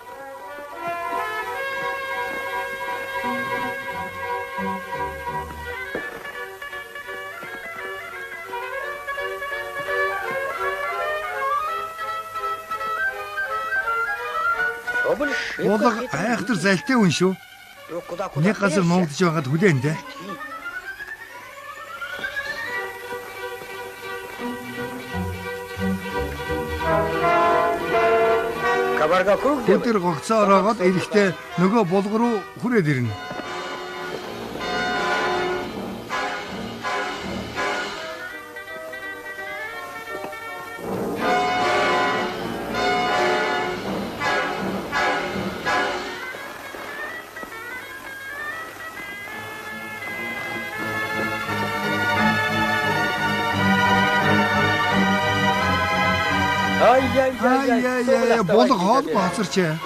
Особо лишь Булга какие-то айхтар люди. залтай хүн шүү. Ну, куда Нэг газар прячься? нуугдж байгаад хүлээн дээ. Товарга круг делай. Өдөр гогцоо ороод эрэхтэй нөгөө булга руу хүрээд ирнэ. Ай булга хоол бацарчээ.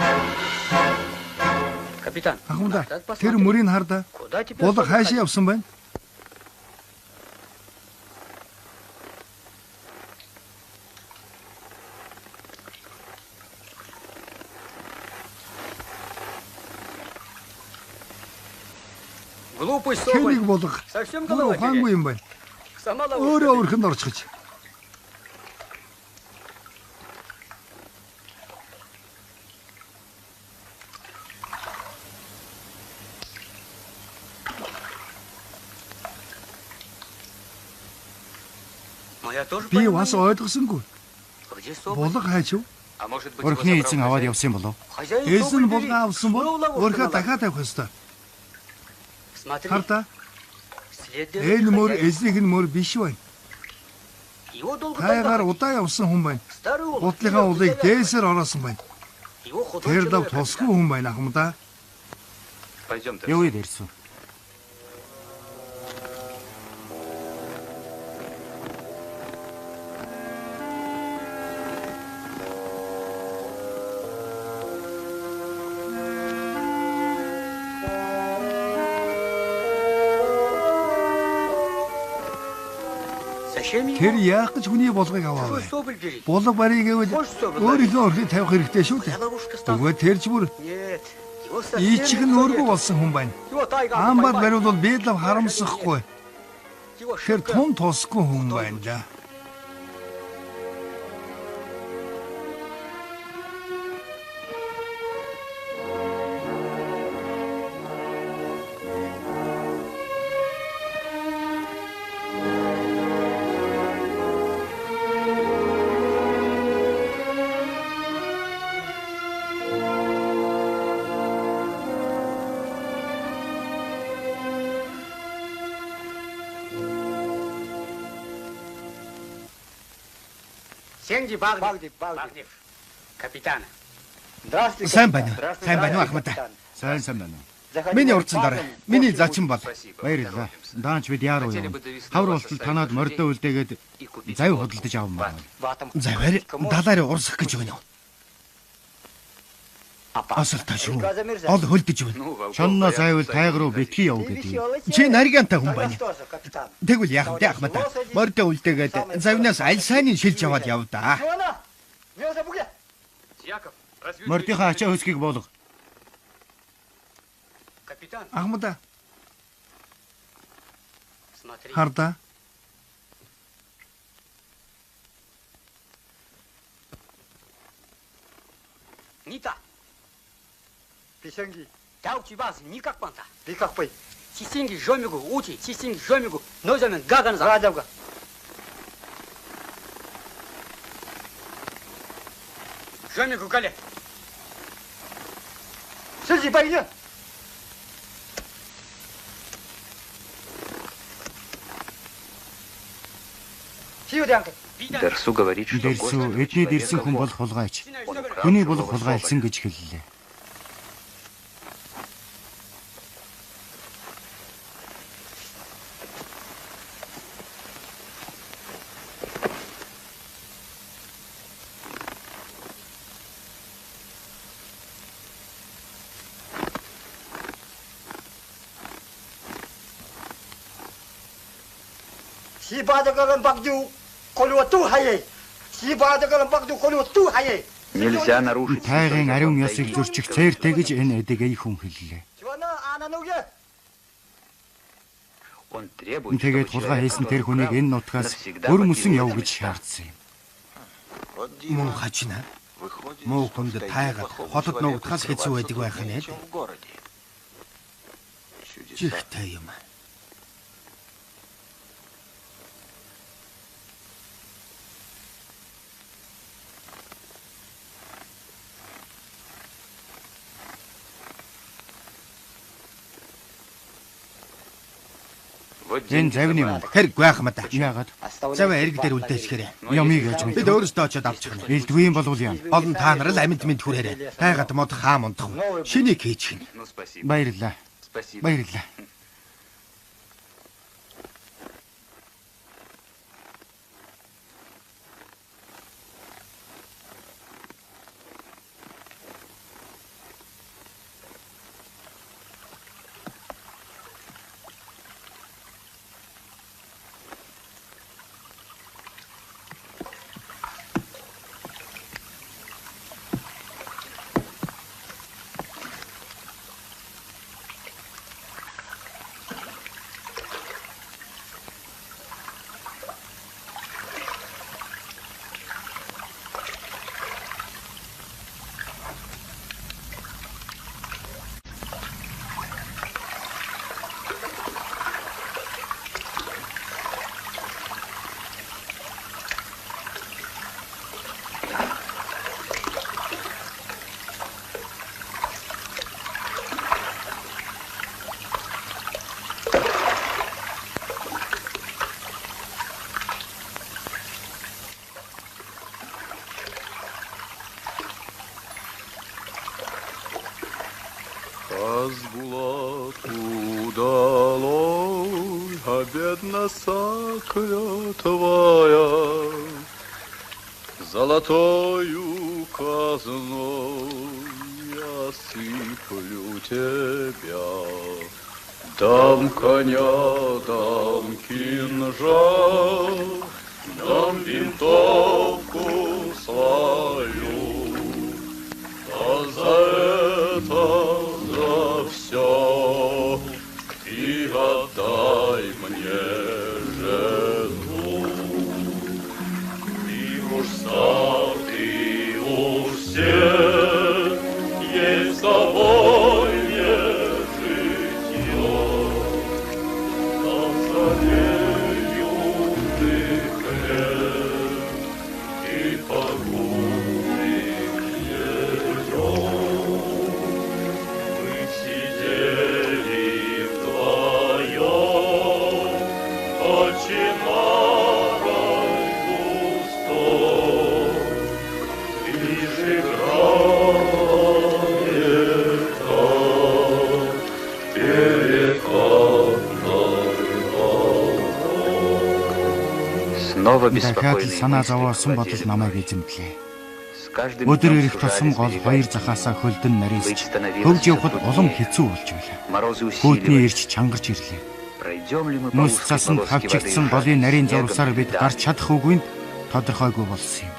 Капитан. Ахмада тэр мөрийг хардаа. Куда теперь? Булга хаашаа явсан байна? Глупый соболь. Тэнийг булга. Совсем Бүр голова ухаангүй теряет. юм байна. Сама Өөрөө ловушка. өөрхөнд орчихж. Моя тоже Би понимаю. бас ойлгосонгүй. Где соболь? Булга хайчив. А может быть, Өрхний его эзэн забрал аваад хозяин? явсан болов? Хозяин Эзэн соболь булга велит. авсан бол Снова ловушка өөрхөө наладил. дахиад тавих ёстой. Смотри, Хардаа след держит энэ мөр хозяин. эзнийг нь мөр биш байна. Его долго Тайгаар толкали. удаа явсан хүн байна. Старый он. Гутлынхаа улыг дээсээр ороосон байна. Его худой Тэр дав человек. тусгүй хүн байна ахмадаа. Пойдем, ты. Явъя дэрсэн. Зачем Тэр его? яах гэж хүний булгыг аваа Чужой вэ? соболь берет. Булга барыг гэвэл өөрийнхөө өрхийг тавих хэрэгтэй шүү дээ. Моя ловушка стала. Тэгвэл тэрч бүр Нет. Его совсем ийчих нь никто өөргөө нет. болсон хүн байна. Его тайга Аамбар поймает. бариулвал биелав харамсахгүй. Его Тэр шибко. тун тусгүй хүн байна да. Сенди Багдив. Капитан. Здравствуйте. Сайн байна уу? Сайн байна уу Ахмада? Сайн байна уу? Миний урдсан дараа. Миний зачин бол. Спасибо. Баярлалаа. Даанч бид яаруу Хотели юм. бы довести Хавар ваших болтол танаад лошадей мордоо үлдээгээд и купить завь воду. хөдөлдөж авмаар. Завар далаар урсах гэж байна уу? Асал ташгүй. Ол хөлдөж байна. Ну, волков, Шонноо говорят, зайвал сами тайга руу не битгий яв гэдэг. Чи наригантай хүн байна. Что же, капитан? Тэгвэл яах вэ Ахмада? Мордоо үлдээгээд завнаас аль сайныг шилж аваад явдаа. Ивана, не забудь. Яков, разве Мордынхаа ачаа хөсгийг буулга. Капитан, Ахмада смотри. хардаа. Нита. Писенги, Таучи бас никак панта. ты как пой? Чисинги жомигу учи, чисинги жомигу. Нозамен гаган за. Радовга. Жомигу кале. Сиди, пойдем. Сиудянка. Дерсу говорит, что Дэрсүү эдний дэрсэн хүн бол хулгайч. Хүний болох хулгайлсан гэж хэллээ. Сибадаган багдю колюва ту хаяй. Сибадаган багдю колюва ту хаяй. нельзя нарушить. Тайгын ариун ёсыг зөрчих цээртэй гэж энэ эдэг эй хүн хэллээ. Чуана анануге. Он требует, Тэгээд чтобы хулгай человек, хийсэн который тэр хүнийг украл, энэ нутгаас навсегда өр мөсөн покинул яв это гэж место. шаардсан юм. Мөн хачна. Муу хүнд тайгаад хотод нуугдахаас хэцүү байдаг байх нь. Чихтэй юм. Энэ завны юм. Хэрэг гайхмаа да. Яагаад? Заваа эрг дээр үлдээчихээрээ. Ямиг яаж Бид мэдв? өөрсдөө очиод авч чадна. Элдвийн болвол яа. Олон та нар л амьд мэд хүрээрээ. Тайгаад мод хаа мондох. Шинийг хийчих. Ну, спасибо. Баярлалаа. Спасибо. Баярлалаа. Азбулату долой, обедна сакля твоя, золотою казной я сыплю тебя. Дам коня, дам кинжал, дам винтовку свою, а за это, за все ты отдай мне жену. Ты уж стар, ты уж все, есть с тобой мне житье. На заре юных лет и погубных ее. Мы сидели вдвоем, очень нарой густой, лишь играла река перед камной волной. Снова Дахиад л беспокойные санаа мысли зовоосон бодол охватили намайг меня. эзэмдлээ. С каждым Өдөр днем ирэх тусам сужались гол берега. хоёр захаасаа хөлдөн нарийсч становилось хөвж всё явхад труднее. улам хэцүү болж байлаа. Морозы Хүүдний усиливались. ирж чангарч ирлээ. Пройдем ли мы по Мөс узкой цасанд полоске воды хавчигдсан ужасным голын нарийн снегом зурсаар бид льда? гарч чадах үгүй тодорхойгүй болсон юм.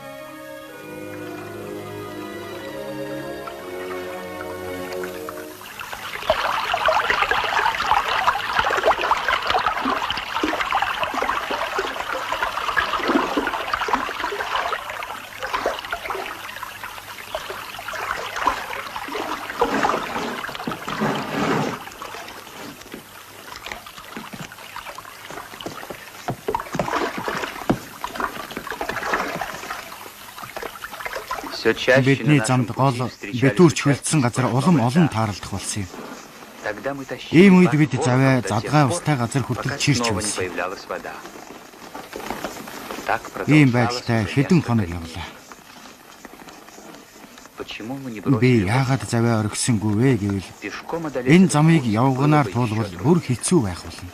Всё чаще на Бидний нашем замд гол пути встречались битүүрч участки хөлдсөн газар улам олон таарлах болсон юм. Тогда мы тащили Ийм үед бид платформу заваа до тех задгай пор, устай газар хүртэл пока чирч снова не байсан. появлялась вода. Так Ийм продолжалось байдалтай уже хэдэн несколько хоног дней. явлаа. Почему мы не Би бросили яагаад заваа орхисонгүй вэ гэвэл пешком одолеть энэ этот замыг путь явганаар было бы тулвал еще бүр хэцүү байх болно.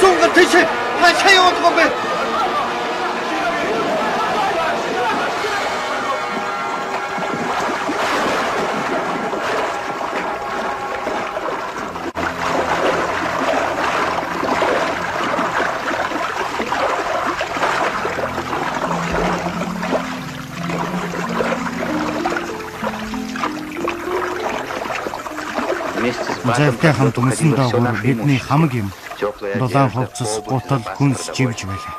Цунгар тийш хашаа явуулах бэ? Зайтай хамт өмсөн доогуур бидний хамаг юм. Дулаан хувцас, гутал, хүнс живж байлаа.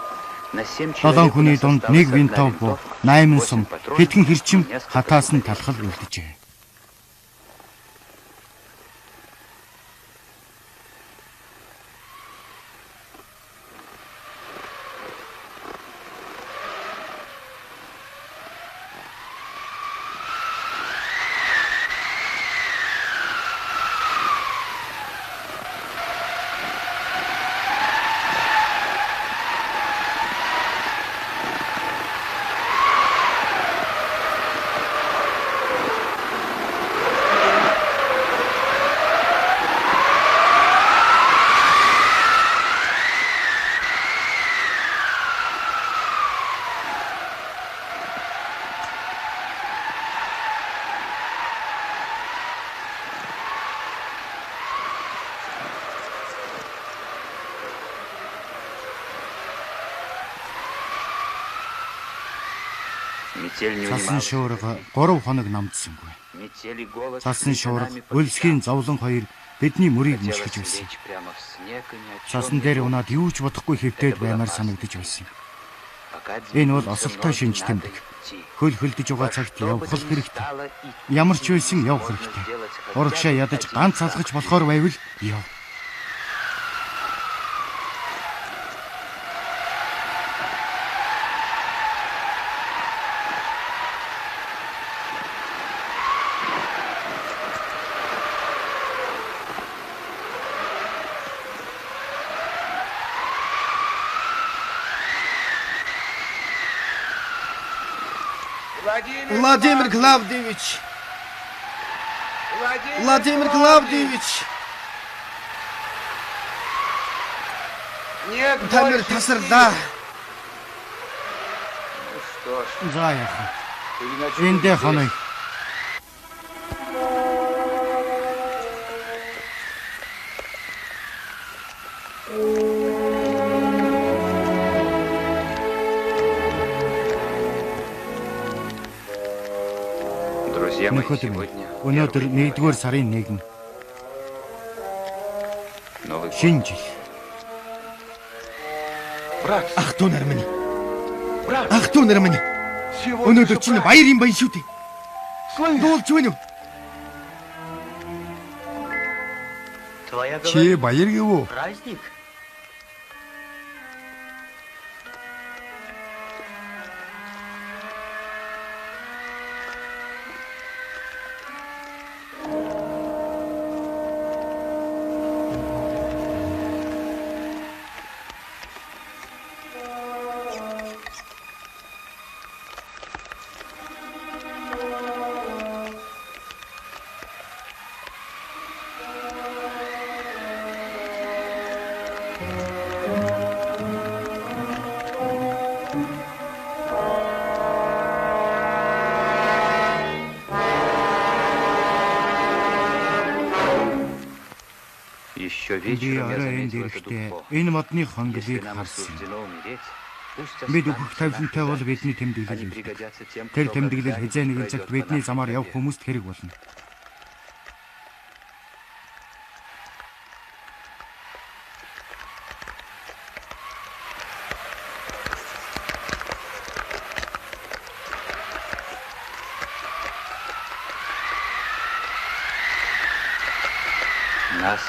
7 хүний дунд 1 винтов буу, 8 сум, хэдхэн хэрчим хатаас нь талхал үлдэжээ. Цасан шуурга 3 хоног намдсангүй. Цасан шуурга, өлсгийн зовлон хоёр бидний мөрийг мушгиж байсан. Цасан дээр унаад юу ч бодохгүй хэвтээд баймаар санагдаж байсан. Энэ бол осолтой шинж тэмдэг. Хөл хөлдөж байгаа цагт явах хэрэгтэй. Ямар ч байсан явах хэрэгтэй. Урагшаа ядаж ганц алгаж болохоор байвал яв. Владимир Клавдиевич. Владимир Клавдиевич. Тамир тасарлаа. За яах вэ? Эндээ хоног. Өнөөдөр 1-р сарын 1. Шинэ жил. Ах дүү нар минь. Ах дүү нар минь. Өнөөдөр чинь баяр юм байна шүү дээ. Дуулж байна уу? Чи баяр гэв үү? Праздник. Би орой энд ирэхдээ энэ модны хонглыг харсан. Бид өгөх тавилантай бол бидний тэмдэглэл үүсдэг. Тэр тэмдэглэл хязээ нэгэн цагт бидний замаар явах хүмүүст хэрэг болно.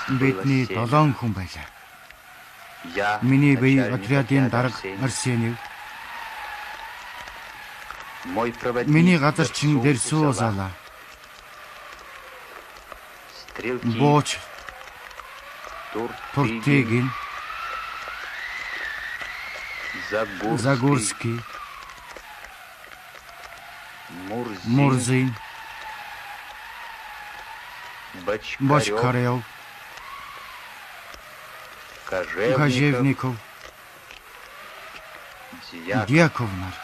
Бидний 7 хүн байлаа. Миний бие отрядын дарга Арсеньев. Миний газарчин Дерсуозала. Боч Туртигин. Загурский. Мурзин. Бочкарев. Кожевников, Дьяков нар.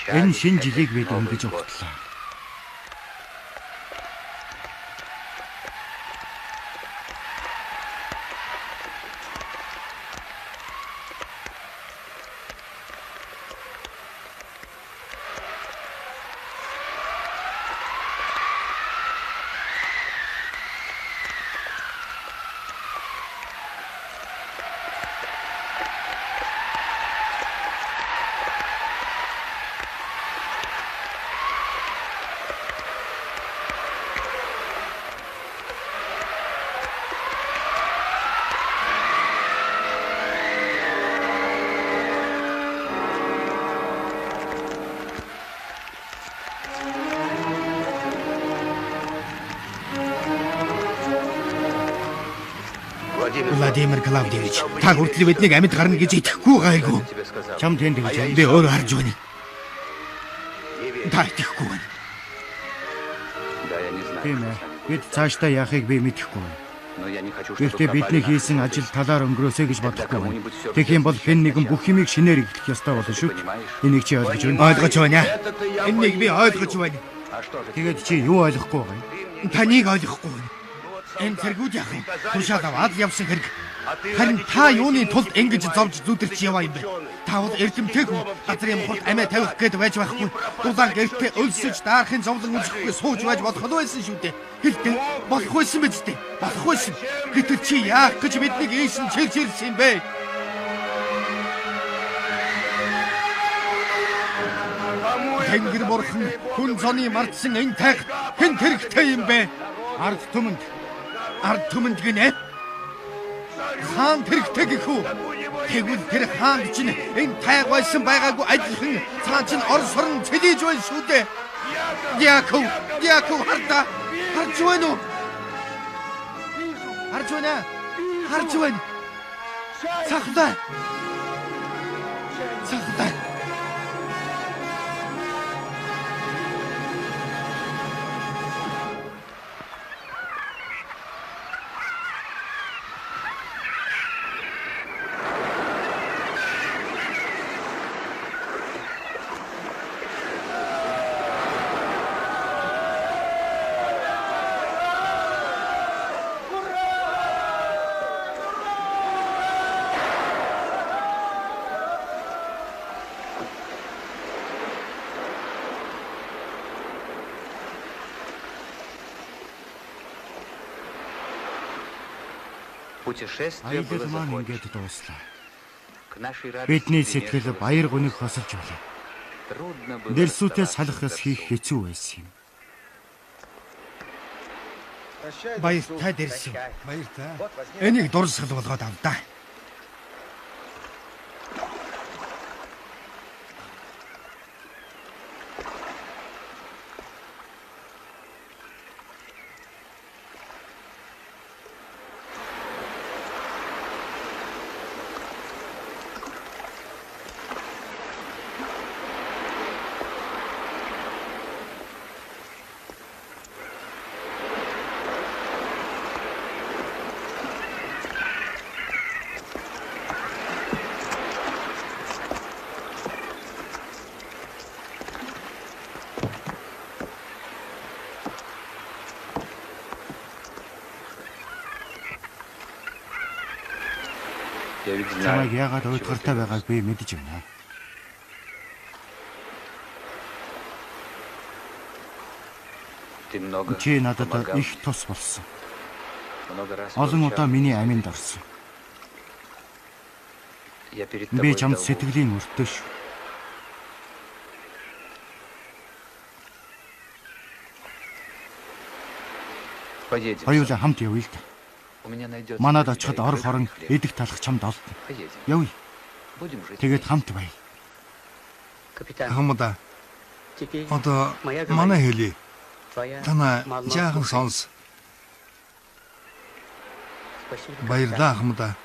Энэ шинэ жилийг бид өнгөж өгтлээ. Владимир Клавдевич, та хүртэл биднийг амьд гарна гэж итгэхгүй гайгүй. Чам тэнд гэж Би өөрөө харж байна. Та итгэхгүй байна. Тийм ээ. Бид цаашдаа яахыг би мэдэхгүй байна. Гэхдээ бидний хийсэн ажил талаар өнгөрөөсэй гэж бодохгүй байна. Тэгэх юм бол хэн нэгэн бүх юмыг шинээр игдэх ёстой болно шүү дээ. Энийг чи ойлгож байна. Ойлгож байна. Энийг би ойлгож байна. Тэгээд чи юу ойлгохгүй байгаа юм? Таныг ойлгохгүй байна. Энэ цэргүүд яах вэ? Тушаал аваад явсан хэрэг. Харин та юуны тулд ингэж зовж зүдэрч яваа юм бэ? Та бол эрдэмтэд хүн. Газрын хурд амиа тавих гээд байж байхгүй. Дулаан гэртээ өлсөж даарахын зовлон үзэхгүй сууж байж болох байсан шүү дээ. Хэлдэг болох байсан биз дээ. Болох байсан. Гэтэл чи яах гэж биднийг ийш нь чирж ирсэн юм бэ? Тэнгэр бурхан хүн зоны мартсан энэ тайх хэн тэрэгтэй юм бэ? Ард түмэнд. Ард түмэнд гинэ? Хаан тэрэгтэй гэх үү? Тэгвэл тэр хаан чинь энэ тайг байсан байгаагүй адилхан цаан чинь орон сорон цэлиж байна шүү дээ. Дьяков хардаа. Харж байна уу? Харж байна. Харж байна. Цахтай. Цахтай. Аялал маань ингээд дууслаа. Бидний сэтгэл баяр гүнэг хосолж байлаа. Нэрсүүтээ салахаас хийх хэцүү байсан юм. Баяр та дэрсэн. Баяр та. Энийг дурсгал болгоод авдаа. Чамайг яагаад уйтгартай байгааг би мэдэж байна. Чи надад их тус болсон. Олон удаа миний аминд орсон. Би чамд сэтгэлийн өртөө шүү. Хоёулаа хамт явъя л да. Манад очиход ор хорон идэх талах чамд олдно. Явъя. Тэгээд хамт бай. Хамда. Одоо манай хэлий. Танаа жаахан сонс. Баярлалаа хамда.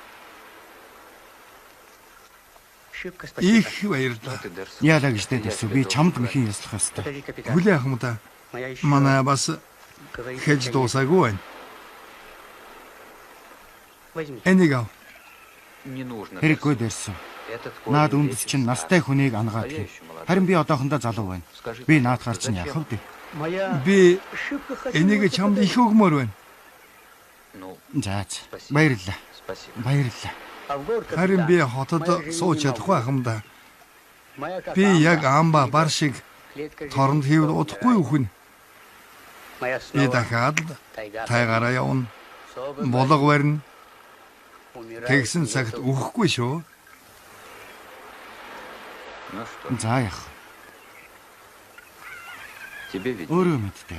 Их баярлалаа. Яалаа гэж дэвсэн. Би чамд мэхийн яслах ёстой. Хүлээ хамда. Манай бас хэлж дуусаагүй байна. Энийг ав. Не нужно. Хэрэггүй дэрсэн. Этот Наад поезд үндэс чинь настай хүнийг ангаад А я гин. еще молодой. Харин би одоохондоо залуу байна. Би наадахаар чинь яах вэ? Би энийг чамд их өгмөр байна. Ну, Заач. Баярлалаа. спасибо. Баярлалаа. Харин би хотод сууж чадахгүй юм да. Би яг амба бар шиг торонд хийвэл удахгүй үхэн. Би дахиад тайгаараа явна. Болго барина. Тэгсэн цагт үхэхгүй шүү. Ну что, За яах. тебе ведь Өөрөө мэдтэй.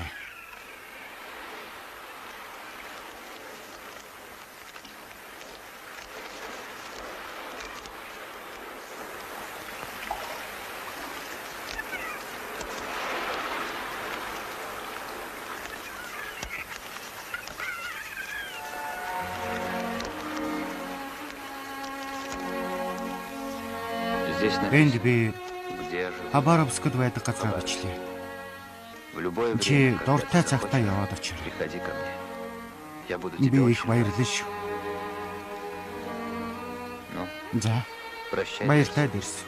здесь Энд написано, би где же Хабаровскд байдаг газраа бичлээ. в любое Чи время, когда дуртай ты цагтаа захочешь, яваад очив. приходи ко мне. Я буду Би тебе их очень баярлалаа шүү. Ну, За, прощай. баяртай дэрс.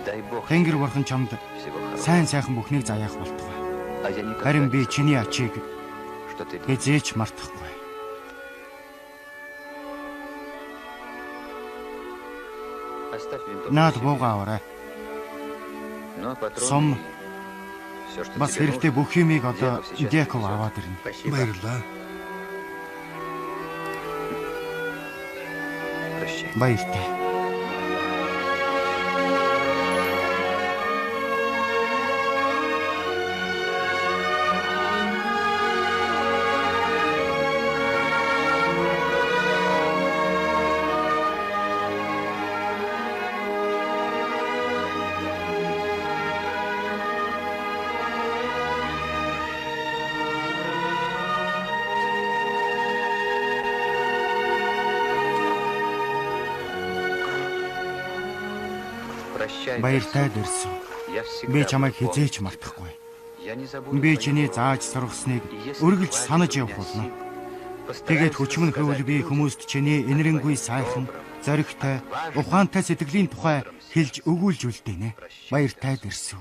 Дай Бог Тэнгэр бурхан чамд всего хорошего. сайн сайхан бүхнийг заяах болтугай. А я никогда Харин не би забуду, чиний ачийг что ты хизээч мартахгүй. оставь винтовку Наад себе. буугаа аваарай. Ну, а патроны Сом и всё, что бас тебе хэрэгтэй нужно, бүх юмыг одоо Дьяков сейчас Дьяков принесет. аваад ирнэ. Баярлаа. Прощай. Баяртай. Прощай. Баяртай дэрс. Я всегда Би чамайг буду хизээч помнить мартахгүй. тебя. Я не забуду Би твоих чиний слов. зааж сургасныг И если үргэлж хватит санаж у меня явах болно. сил, постараюсь Тэгээд хүчмэн рассказать хөвөл би людям хүмүүст чиний энэрэнгүй сайхан, зоригтой, ухаантай сэтгэлийн тухай хэлж өгүүлж үлдээнэ. Баяртай дэрсв.